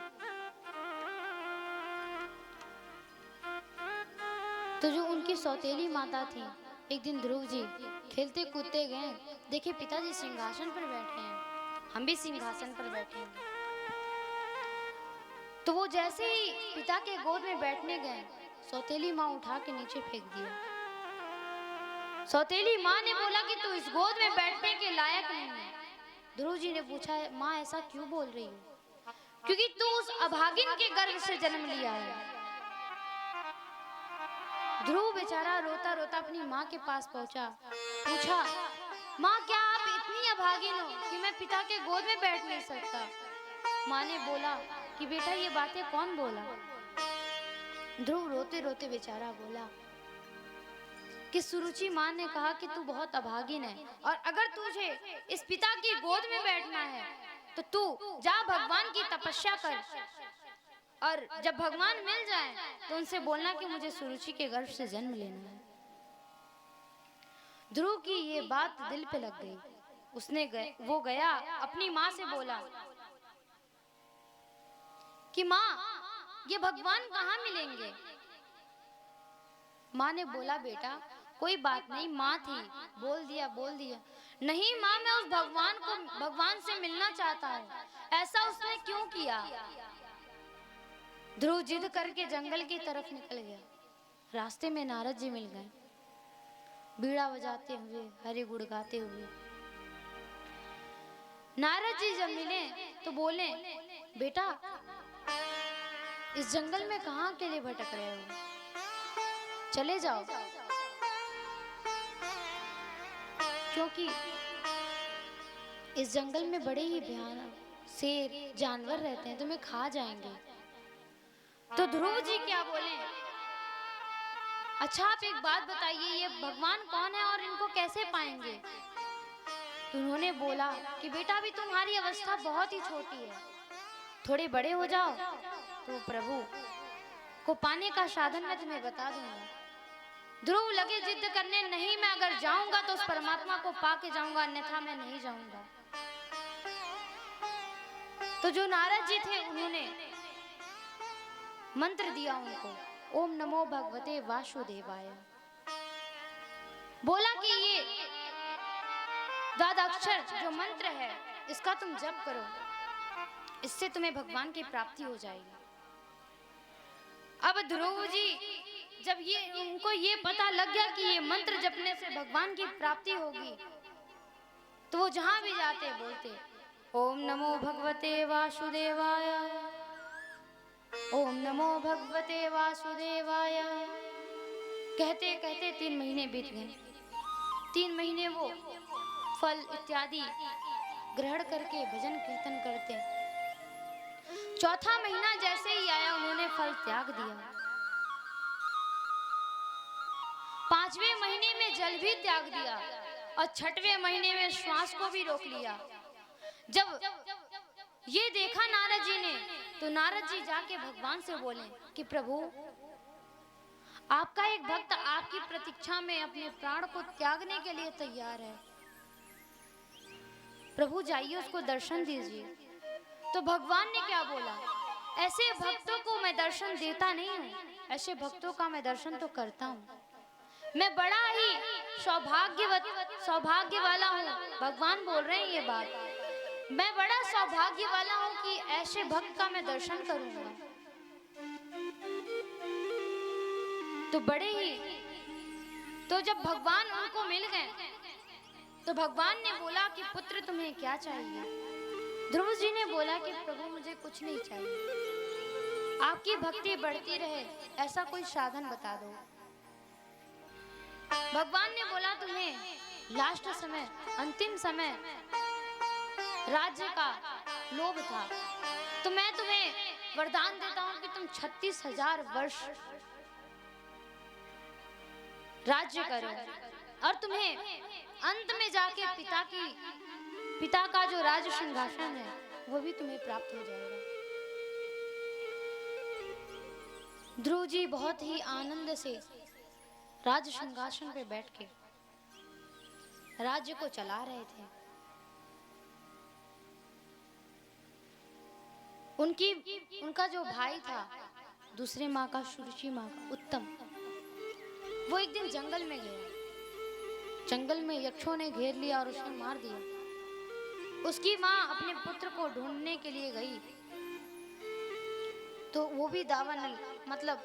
तो जो उनकी सौतेली माता थी, एक दिन ध्रुव जी खेलते कूदते गए, देखे पिताजी सिंहासन पर बैठे हैं, हम भी सिंहासन पर बैठेंगे। तो वो जैसे ही पिता के गोद में बैठने गए, सौतेली माँ उठा के नीचे फेंक दिया। सौतेली माँ ने बोला कि तू इस गोद में बैठने के लायक नहीं है। ध्रुव जी ने पूछा माँ ऐसा क्यों बोल रही हो, क्योंकि तू उस अभागिन के गर्भ से जन्म लिया है। ध्रुव बेचारा रोता रोता अपनी माँ के पास पहुंचा, पूछा, माँ क्या आप इतनी अभागिन हो कि मैं पिता के गोद में बैठ नहीं सकता? माँ ने बोला कि बेटा ये बातें कौन बोला? ध्रुव रोते रोते बेचारा बोला कि सुरुचि माँ ने कहा कि तू बहुत अभागिन है और अगर तुझे इस पिता की गोद में बैठना है तो तू जा भगवान की तपस्या कर और जब भगवान मिल जाए तो उनसे बोलना कि मुझे सुरुचि के गर्भ से जन्म लेना है। ध्रुव की ये बात दिल पे लग गई। वो गया अपनी माँ से बोला कि माँ ये भगवान कहाँ मिलेंगे? माँ ने बोला बेटा कोई बात नहीं, माँ थी, बोल दिया। नहीं माँ, मैं उस भगवान से मिलना चाहता हूँ। ऐसा उसने क्यों किया? ध्रुव जिद करके जंगल की तरफ निकल गया। रास्ते में नारद जी मिल गए, बीड़ा बजाते हुए, हरि गुण गाते हुए। नारद जी जब मिले तो बोले, बेटा इस जंगल में कहाँ अकेले भटक रहे हो? चले जाओ, क्योंकि इस जंगल में बड़े ही भयानक शेर जानवर रहते हैं, तुम्हें खा जाएंगे। तो ध्रुव जी क्या बोले, अच्छा आप एक बात बताइए, ये भगवान कौन है और इनको कैसे पाएंगे? तो उन्होंने बोला कि बेटा अभी तुम्हारी अवस्था बहुत ही छोटी है, थोड़े बड़े हो जाओ तो प्रभु को पाने का साधन मैं तुम्हें बता दूंगा। ध्रुव लगे जिद करने, नहीं मैं अगर जाऊंगा तो उस परमात्मा को पाके जाऊंगा, अन्यथा मैं नहीं जाऊंगा। तो जो नारद जी थे उन्होंने मंत्र दिया उनको, ओम नमो भगवते वासुदेवाय। बोला कि ये द्वादक्षर जो मंत्र है इसका तुम जप करो, इससे तुम्हें भगवान की प्राप्ति हो जाएगी। अब ध्रुव जी जब उनको ये पता लग गया कि ये मंत्र जपने से भगवान की प्राप्ति होगी, तो वो जहां भी जाते बोलते ओम नमो भगवते वासुदेवाय, ओम नमो भगवते वासुदेवाय। कहते कहते 3 महीने बीत गए। 3 महीने वो फल इत्यादि ग्रहण करके भजन कीर्तन करते। चौथा महीना जैसे ही आया उन्होंने फल त्याग दिया। 5वें महीने में जल भी त्याग दिया और 6वें महीने में श्वास को भी रोक लिया। जब ये देखा नारद जी ने तो नारद जी जाके भगवान से बोले कि प्रभु आपका एक भक्त आपकी प्रतीक्षा में अपने प्राण को त्यागने के लिए तैयार है, प्रभु जाइए उसको दर्शन दीजिए। तो भगवान ने क्या बोला, ऐसे भक्तों को मैं दर्शन देता नहीं हूँ, ऐसे भक्तों का मैं दर्शन तो करता हूँ। मैं बड़ा ही सौभाग्य वाला हूँ। भगवान बोल रहे हैं ये बात, मैं बड़ा सौभाग्य वाला हूँ कि ऐसे भक्त का मैं दर्शन करूंगा। तो बड़े ही तो जब भगवान उनको मिल गए तो भगवान ने बोला कि पुत्र तुम्हें क्या चाहिए? ध्रुव जी ने बोला कि प्रभु मुझे कुछ नहीं चाहिए, आपकी भक्ति बढ़ती रहे ऐसा कोई साधन बता दो। भगवान ने बोला तुम्हें लास्ट समय, अंतिम समय राज्य का लोभ था, तो मैं तुम्हें वरदान देता हूं कि तुम 36,000 वर्ष राज्य करो और तुम्हें अंत में जाके पिता का जो राज सिंहासन है वो भी तुम्हें प्राप्त हो जाएगा। ध्रुव जी बहुत ही आनंद से राज सिंहासन पे बैठ के राज्य को चला रहे थे। उनका जो भाई था दूसरे माँ का, सुरुचि माँ का, उत्तम, वो एक दिन जंगल में गया। जंगल में यक्षों ने घेर लिया और उसे मार दिया। उसकी माँ अपने पुत्र को ढूंढने के लिए गई तो वो भी दावानल, मतलब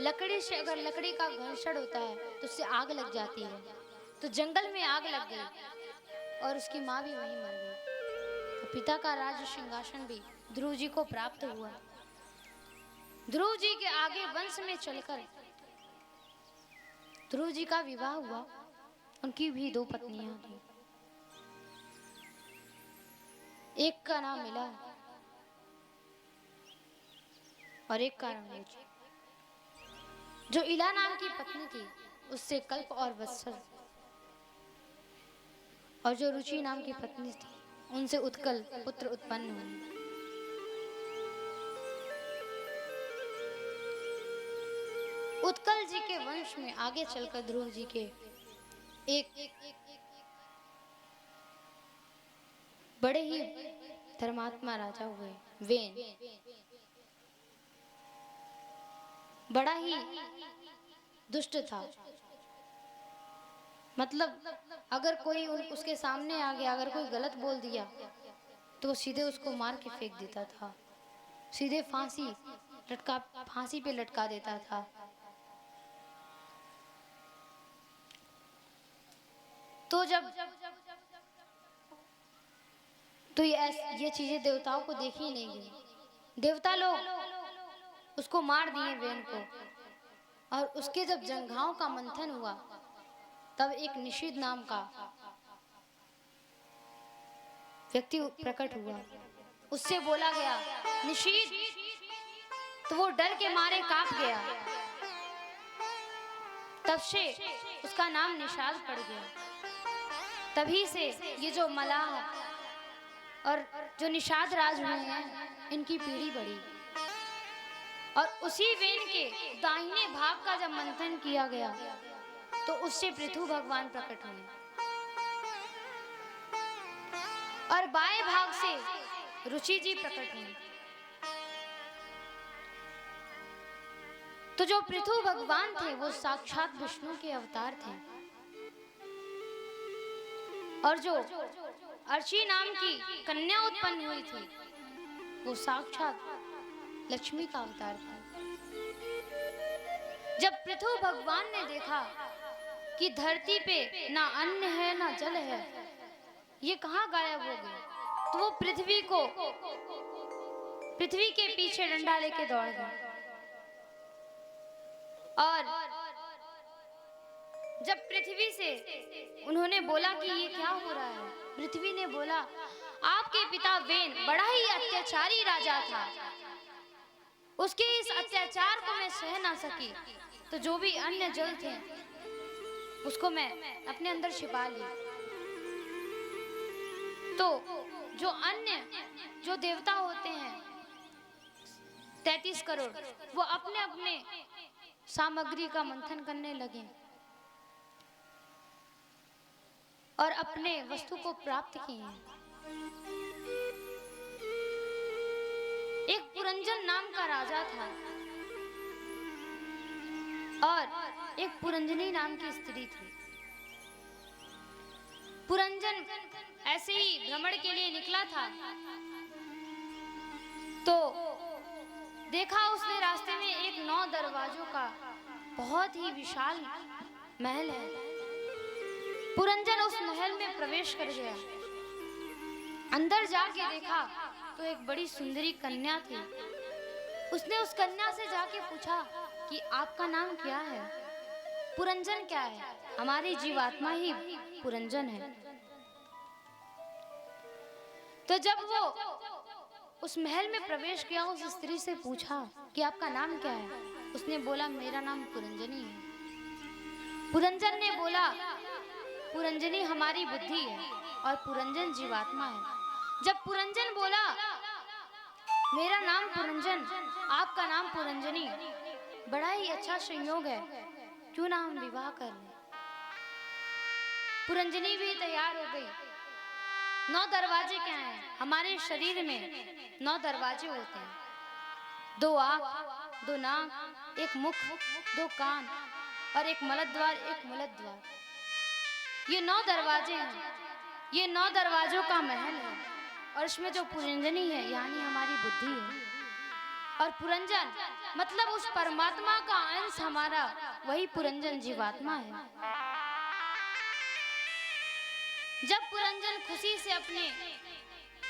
लकड़ी से, अगर लकड़ी का घर्षण होता है तो उससे आग लग जाती है, तो जंगल में आग लग गई और उसकी माँ भी वहीं मर गई। तो पिता का राज सिंहासन भी ध्रुव जी को प्राप्त हुआ। ध्रुव जी के आगे वंश में चलकर ध्रुव जी का विवाह हुआ। उनकी भी 2 पत्नियां थी। एक का नाम मिला और एक का नाम रुचि। जो इला नाम की पत्नी थी उससे कल्प और वत्सल, और जो रुचि नाम की पत्नी थी उनसे उत्कल पुत्र उत्पन्न हुए। उत्कल जी के वंश में आगे चलकर ध्रुव जी के एक बड़े ही धर्मात्मा राजा हुए, वेन। बड़ा ही दुष्ट था। मतलब अगर कोई उसके सामने आ गया, अगर कोई गलत बोल दिया तो सीधे उसको मार के फेंक देता था, सीधे फांसी पे लटका देता था। तो ये चीजें देवताओं को देखी नहीं गई। देवता लोग उसको मार दिए वेन को, और उसके जब जंघाओं का मंथन हुआ तब एक निषिद्ध नाम का व्यक्ति प्रकट हुआ। उससे बोला गया निषिद्ध, तो वो डर के मारे कांप गया। तब से उसका नाम निषाद पड़ गया। तभी से ये जो मलाह और जो निषाद राज हुए हैं इनकी पीढ़ी बढ़ी। और उसी वेन के दाहिने भाग का जब मंथन किया गया तो उससे पृथु भगवान प्रकट हुए, और बाएं भाग से रुचि जी प्रकट हुई। तो जो पृथु भगवान थे वो साक्षात विष्णु के अवतार थे, और जो अर्ची नाम की कन्या उत्पन्न हुई थी वो साक्षात लक्ष्मी का अवतार था। जब पृथु भगवान ने देखा कि धरती पे ना अन्न है ना जल है, ये कहाँ गायब हो गए, तो वो पृथ्वी के पीछे डंडा लेके दौड़ गए। और जब पृथ्वी से उन्होंने बोला कि ये क्या हो रहा है, पृथ्वी ने बोला आपके पिता वेन बड़ा ही अत्याचारी राजा था, उसके इस अत्याचार को मैं सह ना सकी, तो जो भी अन्य जल थे उसको मैं अपने अंदर छिपा ली। तो जो देवता होते हैं 33 करोड़, वो अपने अपने सामग्री का मंथन करने लगे और अपने वस्तु को प्राप्त किए। एक पुरंजन नाम का राजा था और एक पुरंजनी नाम की स्त्री थी। पुरंजन ऐसे ही भ्रमण के लिए निकला था, तो देखा उसने रास्ते में एक 9 दरवाजों का बहुत ही विशाल महल है। पुरंजन उस महल में प्रवेश कर गया। अंदर जाके देखा तो एक बड़ी सुंदरी कन्या थी। उसने उस कन्या से जाके पूछा कि आपका नाम क्या है, पुरंजन क्या है? हमारी जीवात्मा ही पुरंजन है। तो जब वो उस महल में प्रवेश किया, उस स्त्री से पूछा कि आपका नाम क्या है? उसने बोला मेरा नाम पुरंजनी है। पुरंजन ने बोला पुरंजनी हमारी बुद्धि है और पुरंजन जीवात्मा है। जब पुरंजन बोला मेरा नाम पुरंजन, आपका नाम पुरंजनी, बड़ा ही अच्छा संयोग है, क्यों ना हम विवाह कर लें। पुरंजनी भी तैयार हो गई। 9 दरवाजे क्या हैं? हमारे शरीर में 9 दरवाजे होते हैं, 2 आँख, 2 नाक, 1 मुख, 2 कान और 1 मलद्वार, 1 मूलद्वार। ये 9 दरवाजे हैं। ये 9 दरवाजों का महल है और इसमें जो पुरंजनी है यानी हमारी बुद्धि है, और पुरंजन मतलब उस परमात्मा का अंश हमारा, वही पुरंजन जीवात्मा है। जब पुरंजन खुशी से अपने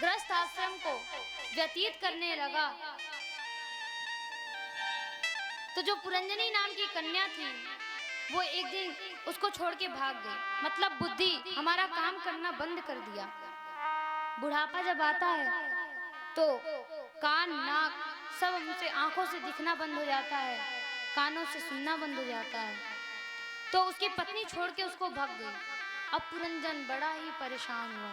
गृहस्थ आश्रम को व्यतीत करने लगा तो जो पुरंजनी नाम की कन्या थी वो एक दिन उसको छोड़ के भाग गई। मतलब बुद्धि हमारा काम करना बंद कर दिया। बुढ़ापा जब आता है तो कान नाक सब हमसे आंखों से दिखना बंद हो जाता है, कानों से सुनना बंद हो जाता है। तो उसकी पत्नी छोड़ के उसको भाग गई। अब पुरंजन बड़ा ही परेशान हुआ,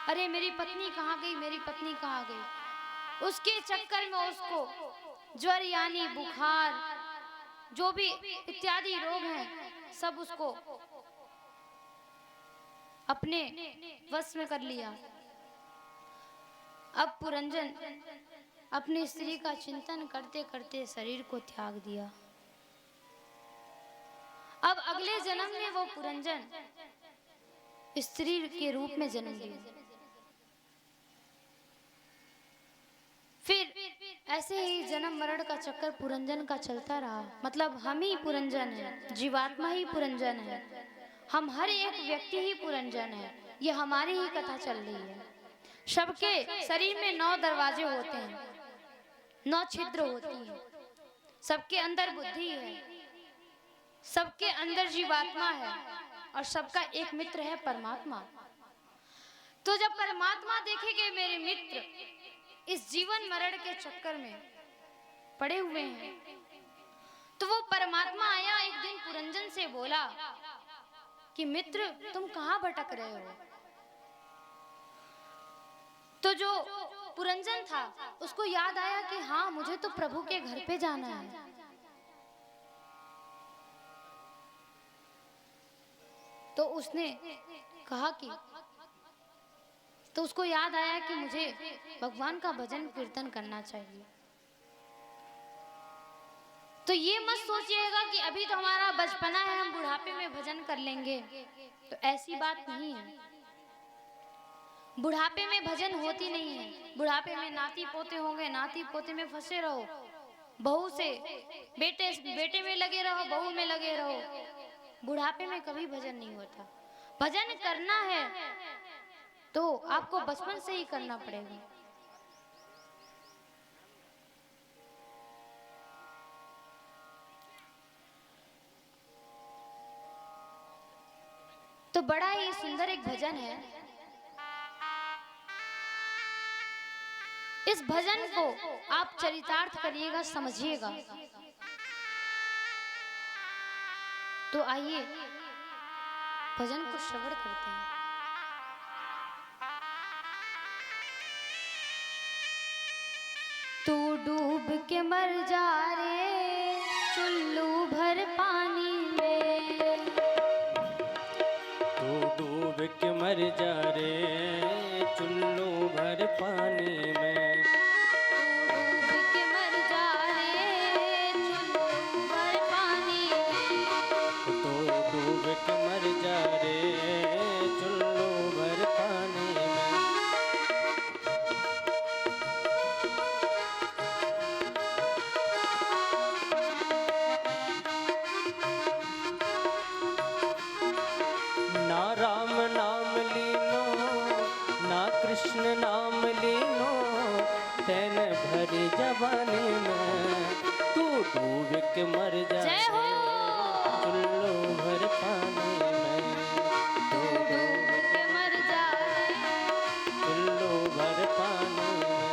अरे मेरी पत्नी कहाँ गई, मेरी पत्नी कहाँ गई। उसके चक्कर में उसको ज्वर यानी बुखार, जो भी इत्यादि रोग हैं सब उसको अपने वश में कर लिया। अब पुरंजन अपनी स्त्री का चिंतन करते करते शरीर को त्याग दिया। अब अगले जन्म में वो पुरंजन स्त्री के रूप में जन्म लिया। फिर ऐसे ही जन्म मरण का चक्कर पुरंजन का चलता रहा। मतलब हम ही पुरंजन है, जीवात्मा ही पुरंजन है, हम हर एक व्यक्ति ही पुरंजन है। ये हमारी ही कथा चल रही है। सबके शरीर में 9 दरवाजे होते हैं, 9 छिद्र होती हैं, सबके अंदर बुद्धि है, सबके अंदर जीवात्मा है और सबका एक मित्र है परमात्मा। तो जब परमात्मा देखेंगे मेरे मित्र इस जीवन मरण के चक्कर में पड़े हुए हैं, तो वो परमात्मा आया एक दिन पुरंजन से बोला कि मित्र तुम कहाँ भटक रहे हो। तो जो पुरंजन था उसको याद आया कि हाँ मुझे तो प्रभु के घर पे जाना है। तो उसने कहा कि तो उसको याद आया कि मुझे भगवान का भजन कीर्तन करना चाहिए। तो ये मत सोचिएगा कि अभी तो हमारा बचपना है, हम बुढ़ापे में भजन कर लेंगे, तो ऐसी बात नहीं है। बुढ़ापे में भजन होती नहीं है। बुढ़ापे में नाती पोते होंगे, नाती पोते में फंसे रहो, बहू से बेटे में लगे रहो, बहू में लगे रहो। बुढ़ापे में कभी भजन नहीं होता। भजन करना है तो आपको बचपन से ही करना पड़ेगा। तो बड़ा ही सुंदर एक भजन है। इस भजन को आप चरितार्थ करिएगा, समझिएगा। तो आइए भजन को श्रवण करते हैं। तू डूब के मर जा रे चुल्लू भर पानी में, तू डूब के मर जा रे चुल्लू भर पानी में, तू डूब के मर जा रे चुल्लू भर पानी में, तू डूब के मर जा रे चुल्लू भर पानी में। ना राम नाम लीनो ना कृष्ण नाम लीनो, तैन भरी जवानी में, तू डूब के मर जा जय हो। चुल्लू भर पानी में, तू डूब के मर जा रे चुल्लू भर पानी में।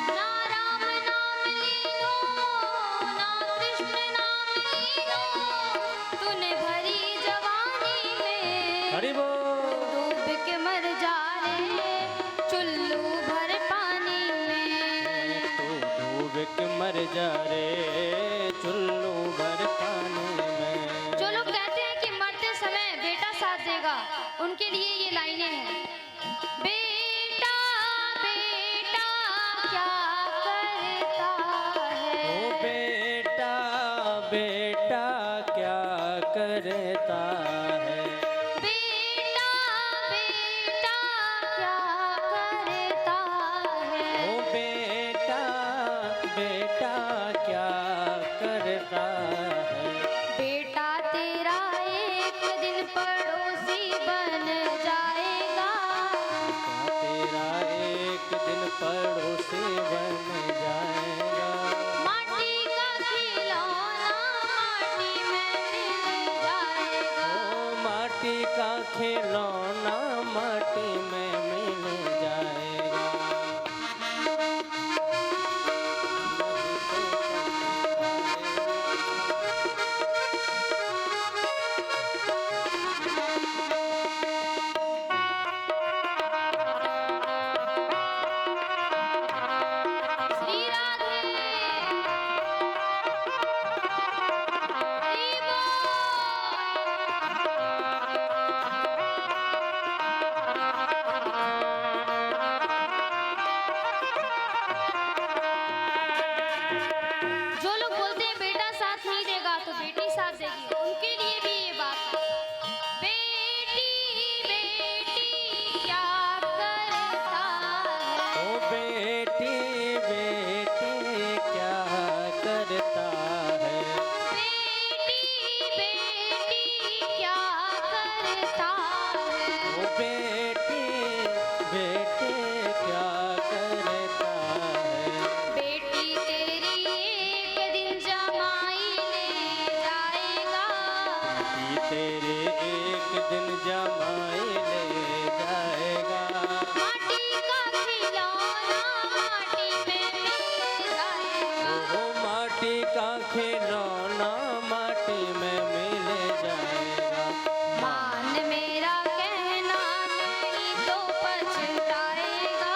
ना राम नाम लीनो ना कृष्ण नाम लीनो, तूने भरी जवानी में हरि बोल। डूब के मर जा रे चुल्लू भर पानी में, तू डूब के मर जा रे चुल्लू भर पानी में। जो लोग कहते हैं कि मरते समय बेटा साथ देगा, उनके लिए ये लाइनें हैं। बेटा बेटा क्या करता है, ओ बेटा बेटा क्या करता है, बेटा बेटा क्या करता है, ओ बेटा बेटा क्या करता है। बेटा तेरा एक दिन पड़ोसी बन जाएगा, तेरा पड़ोसी बन जाएगा। माटी का खिलौना माटी में मिल जाएगा। ओ माटी का खिलौना माटी में मिल जाएगा। श्री राधे हरि बोल। जो लोग बोलते हैं बेटा साथ नहीं देगा तो बेटी साथ देगी, उनके लिए भी ये बात है। बेटी बेटी क्या करता है। ओ बेटी बेटी क्या करता है। बेटी बेटी क्या करता है। ओ बेटी बेटी क्या करता है। बेटी तेरी एक दिन जमाई ले जाएगा। बेटी तेरे एक दिन जमाई ले जाएगा। माटी का खिलौना माटी में मिल जाएगा। ओ माटी का खिलौना माटी में मिल जाएगा। मान मेरा कहना नहीं तो पछताएगा।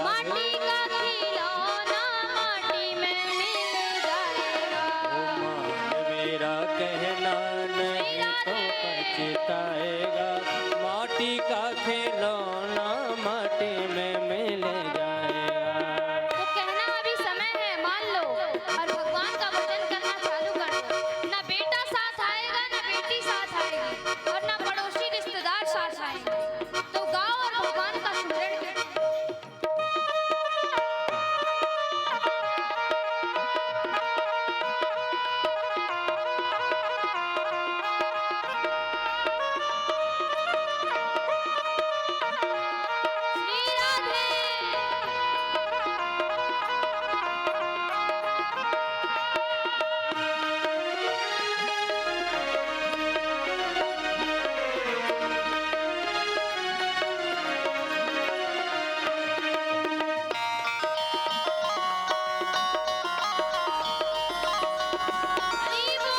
माटी का खिलौना माटी में मिल जाएगा। ओ मान मेरा कहना नहीं तो पछताएगा। माटी का खिलौना माटी में मिल जाएगा। तो कहना अभी समय है, मान लो और भगवान का भजन करना चालू कर दो। ना बेटा साथ आएगा ना बेटी साथ आएगी और ना पड़ोसी रिश्तेदार साथ आएंगे। तो गाओ और भगवान का स्मरण करो। श्री राधे हरि बोल।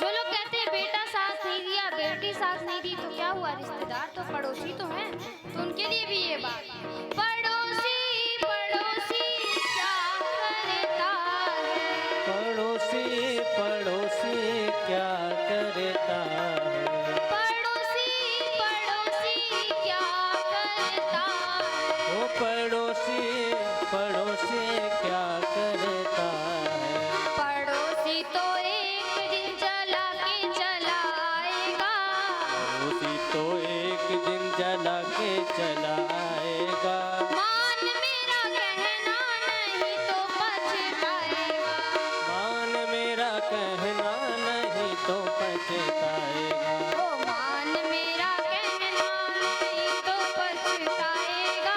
जो लोग कहते हैं बेटा साथ नहीं दिया बेटी साथ नहीं दी तो क्या हुआ, रिश्तेदार तो पड़ोसी तो हैं, तो उनके लिए भी ये बात। पड़ोसी पड़ोसी क्या करता है। पड़ोसी पड़ोसी क्या करता है। पड़ोसी पड़ोसी क्या करता है। ओ पड़ोसी पड़ोसी क्या करता है। पड़ोसी तो एक दिन जला के चला आएगा। पड़ोसी तो एक दिन जला के चला आएगा। मान मेरा कहना नहीं तो पछताएगा। मान मेरा कहना नहीं तो पछताएगा। ओ मान मेरा कहना नहीं तो पछताएगा।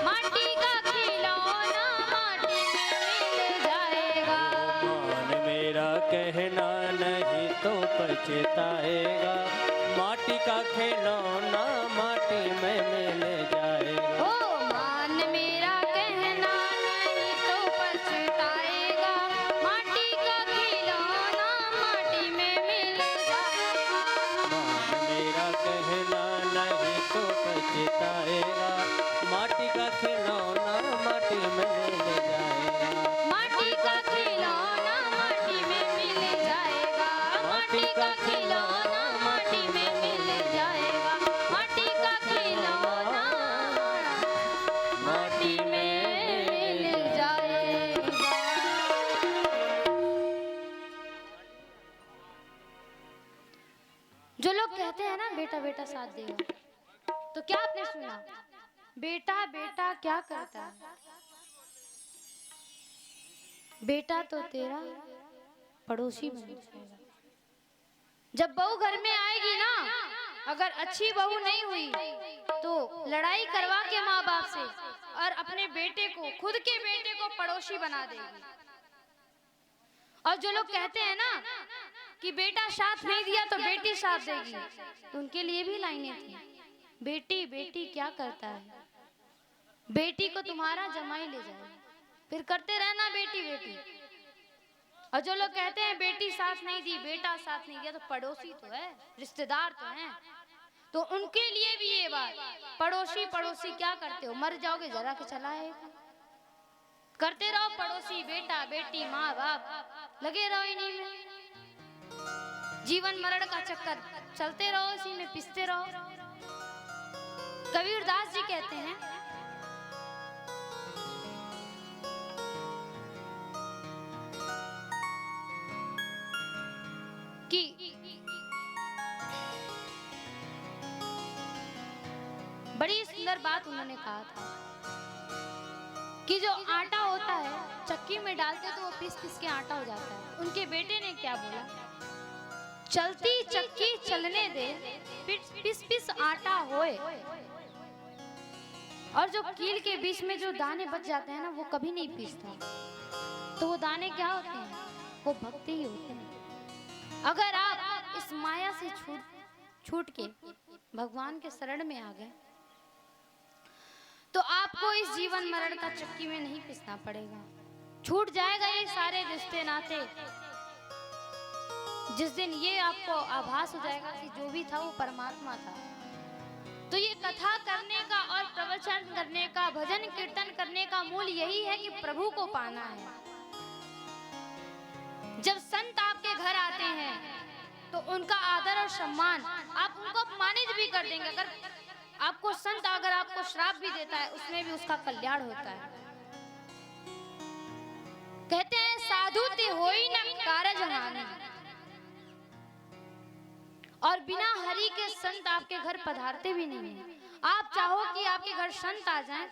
माटी का खिलौना माटी में मिल जाएगा। मान मेरा कहना नहीं तो पछताएगा। माटी का खिलौना माटी में मिल जाएगा। ओ मान मेरा कहना नहीं तो पछताएगा। माटी का खिलौना माटी में मिल जाएगा। मान मेरा कहना नहीं तो पछताएगा। माटी का खिलौना माटी में मिल जाएगा। माटी का खिलौना माटी में मिल जाएगा। माटी का खिलौना माटी में मिल जाएगा। माटी का खिलौना माटी में मिल जाएगा। जो लोग कहते हैं ना बेटा बेटा साथ देगा, तो क्या आपने सुना बेटा बेटा क्या करता है। बेटा तो तेरा पड़ोसी बन जाएगा। जब बहू घर में आएगी ना, अगर अच्छी बहू नहीं हुई तो लड़ाई करवा के माँ बाप से और अपने बेटे को, खुद के बेटे को पड़ोसी बना देगी। और जो लोग कहते हैं ना कि बेटा साथ नहीं दिया तो बेटी साथ देगी, तो उनके लिए भी लाइनें थी, बेटी बेटी क्या करता है, बेटी को तुम्हारा जमाई ले जाएगा, फिर करते रहना बेटी बेटी। और जो लोग कहते हैं बेटी साथ नहीं दी, बेटा साथ नहीं दिया, तो पड़ोसी तो है, रिश्तेदार तो हैं, तो उनके लिए भी ये बात, पड़ोसी पड़ोसी क्या करते हो, मर जाओगे जरा के चला आएगा। करते रहो पड़ोसी, बेटा बेटी माँ बाप लगे रहो इन्हीं में, जीवन मरण का चक्कर चलते रहो, इसी में पिसते रहो। कबीरदास जी कहते हैं कि बड़ी सुंदर बात उन्होंने कहा था कि जो आटा होता है चक्की में डालते तो वो पिस पिस के आटा हो जाता है। उनके बेटे ने क्या बोला, चलती चक्की चलने दे, पिस पिस आटा होए। और जो कील के बीच में जो दाने बच जाते हैं ना, वो कभी नहीं पीसता, तो वो दाने क्या होते हैं, वो भक्ति ही होते हैं। अगर आप इस माया से छूट के भगवान के शरण में आ गए तो आपको इस जीवन मरण का चक्की में नहीं पिसना पड़ेगा। छूट जाएगा ये सारे रिश्ते नाते। जिस दिन ये आपको आभास हो जाएगा कि जो भी था वो परमात्मा था, तो ये कथा करने का और प्रवचन करने का, भजन कीर्तन करने का मूल यही है कि प्रभु को पाना है। जब संत आपके घर आते हैं तो उनका आदर और सम्मान, आप उनको अपमानित भी कर देंगे। अगर आपको संत अगर आपको श्राप भी देता है, उसमें भी उसका कल्याण होता है। कहते हैं साधु ते होई न कारज हानि, और बिना हरि के संत आपके घर पधारते भी नहीं है। आप चाहो कि आपके घर संत आ जाएं,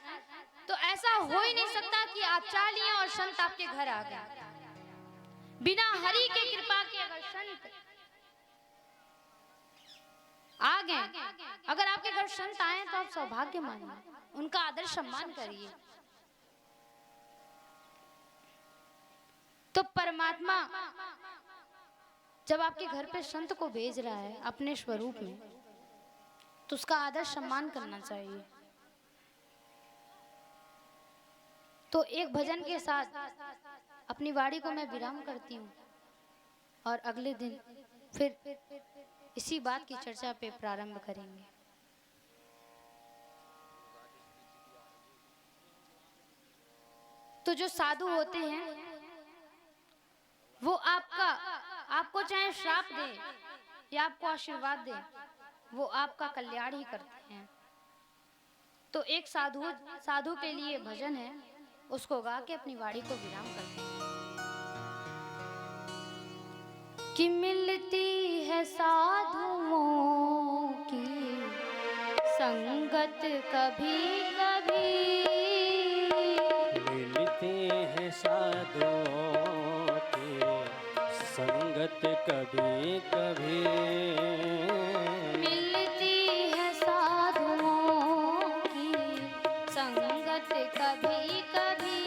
तो ऐसा हो ही नहीं सकता कि आप चाह लिए और संत आपके घर आ गए। बिना हरि के कृपा के अगर संत आ गए, अगर आपके घर संत आए तो आप सौभाग्य मानिए, उनका आदर सम्मान करिए। तो परमात्मा जब आपके घर पे संत को भेज रहा है अपने स्वरूप में, तो उसका आदर सम्मान करना चाहिए। तो एक भजन के साथ अपनी वाणी को मैं विराम करती हूँ और अगले दिन फिर इसी बात की चर्चा पे प्रारंभ करेंगे। तो जो साधु होते हैं वो आपको चाहे श्राप दे या आपको आशीर्वाद दे, वो आपका कल्याण ही करते हैं। तो एक साधु के लिए भजन है, उसको गा के अपनी वाणी को विराम करते हैं। कि मिलती है साधुओं की संगत कभी कभी, मिलते हैं साधुओं की संगत कभी कभी, मिलती है साधुओं की संगत कभी कभी,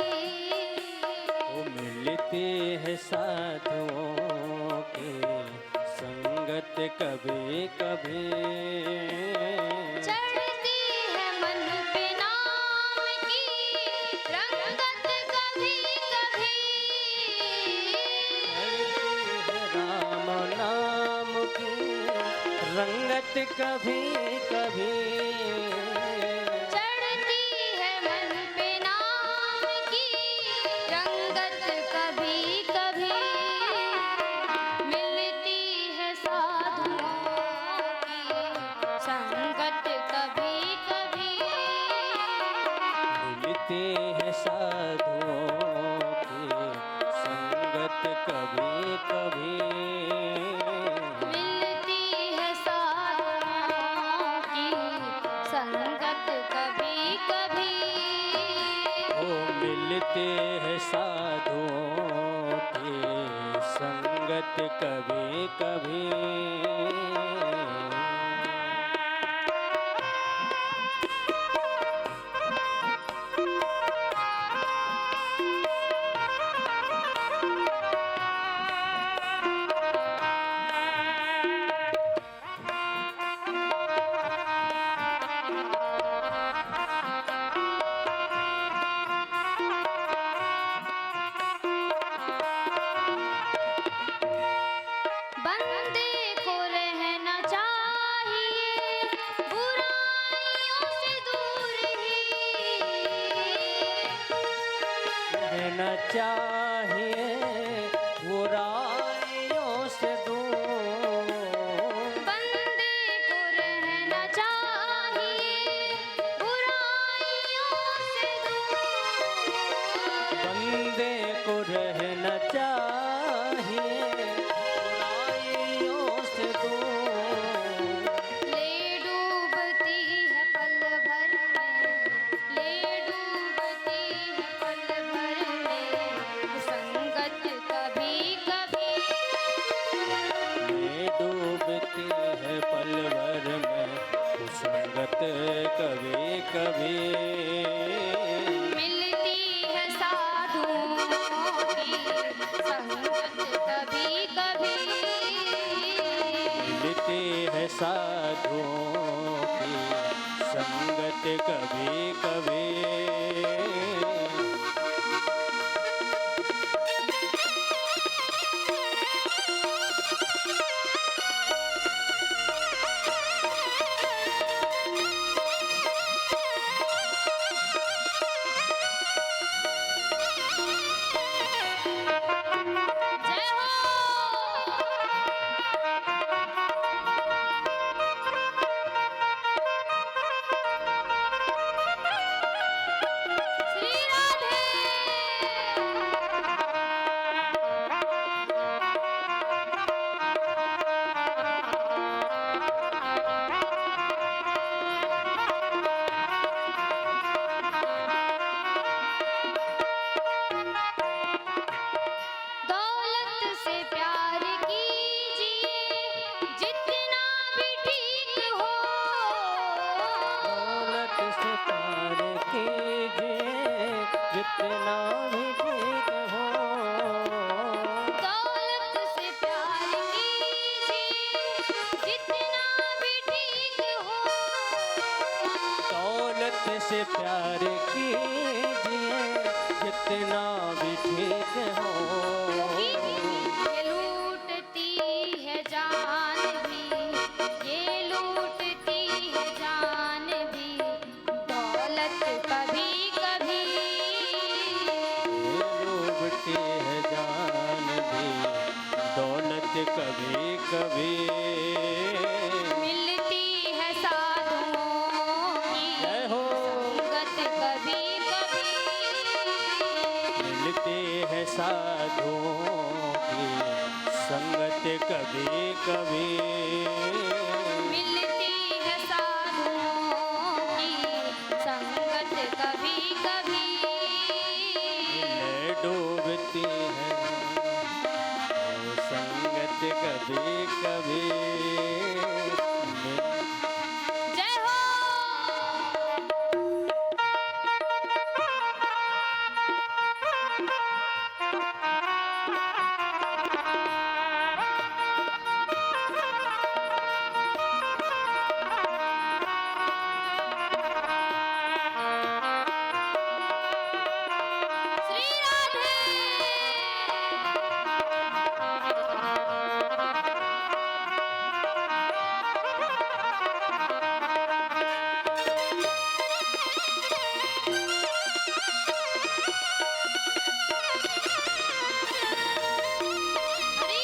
वो मिलते हैं साधुओं की संगत कभी कभी, चढ़ती है मन पे नाम की रंगत कभी कभी, राम नाम की रंगत कभी कभी, चढ़ती है मन पे नाम की रंगत कभी कभी, मिलती है साधुओं की संगत कभी कभी, मिलते हैं साधुओं की संगत कभी कभी, मिलती है साधुओं की संगत कभी कभी, वो मिलते हैं साधुओं संगत कभी कभी। बंदे को रहना चाहिए बुराइयों से दूर ही, रहना चाहिए बुराइयों से दूर। बंदे को रहना चाहिए बुराइयों से दूर। बंदे को रहना चाहिए बुराइयों से दूर। ले डूबती है पल भर में, ले डूबती है पल भर में संगत कभी कभी। ये डूबती है पल भर में संगत कभी कभी। मिलती है साधुओं की संगत कभी कभी। मिलती है साधुओं की संगत कभी कभी। जय हो। श्री राधे। दौलत से प्यार कीजिए जितना भी ठीक हो। दौलत से प्यार कीजिए जितना भी ठीक हो। दौलत से प्यार कीजिए जितना भी ठीक हो। दौलत से प्यार कीजिए जितना भी ठीक हो। ये लूटती है जान भी, ये लूटती है जान भी दौलत कभी कभी। ये डूबती है जान भी दौलत कभी कभी। मिलती है साधुओं की जय हो। संगत कभी कभी। मिलती है साधुओं की संगत कभी कभी। मिलती है साधुओं की संगत कभी कभी। ले डूबती है वो संगत कभी कभी। जय हो। श्री राधे। हरि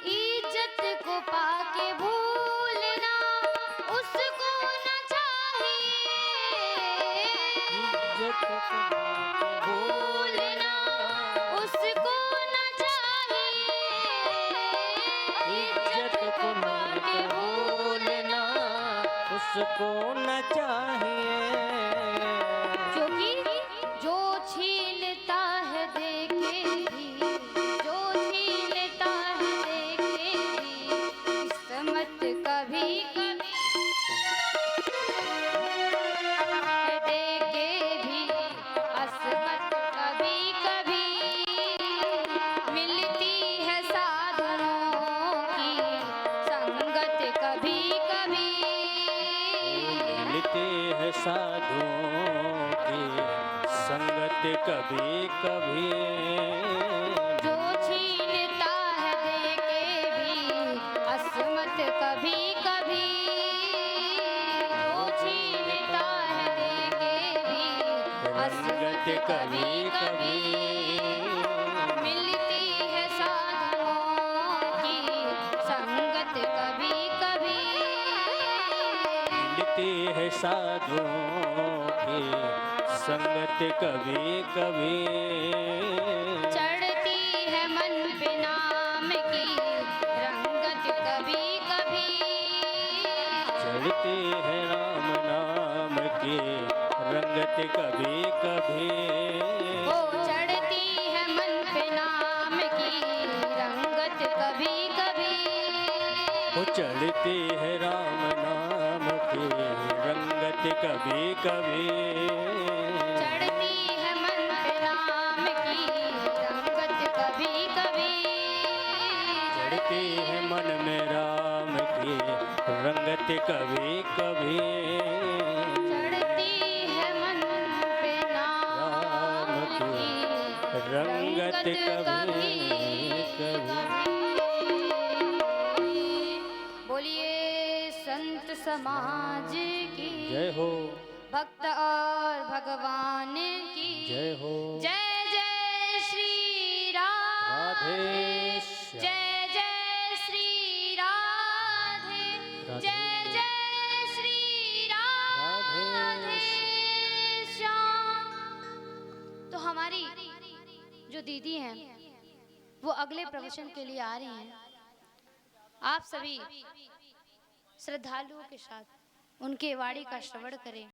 इज्जत को पाके भूलना उसको न चाहिए। इज्जत को पाके उसको न चाहिए। क्योंकि जो छीनता है देखे भी, जो छीनता है देखे भी, किस्मत कभी कभी देखे भी, अस्मत कभी कभी मिलती है साधनों की संगत कभी कभी। मिलते हैं साधुओं की संगत कभी कभी। जो छीनता है देके भी अस्मत कभी कभी, जो छीनता है देके भी अस्मत कभी कभी मिलती है साधुओं की संगत कभी कभी। मिलती है साधुओं की संगत कभी कभी। चढ़ती है मन पे नाम की रंगत कभी कभी। चढ़ती है राम नाम की रंगत कभी कभी। वो चढ़ती है मन पे नाम की रंगत कभी कभी। वो चढ़ती है राम नाम की रंगत कभी कभी। चढ़ती है मन पे नाम की रंगत कभी कभी। चढ़ती है मन में राम की रंगत कभी कभी। चढ़ती है मन पे नाम की रंगत कभी कभी। बोलिए संत समाज की जय हो, भक्त और भगवान की जय हो। जय जय श्री राधे, राधे श्याम। जय जय श्री राधे, राधे। जय जय श्री राधे राधे श्याम। तो हमारी जो दीदी हैं वो अगले प्रवचन के लिए आ रही हैं। आप सभी श्रद्धालुओं के साथ उनके वाणी का श्रवण करें।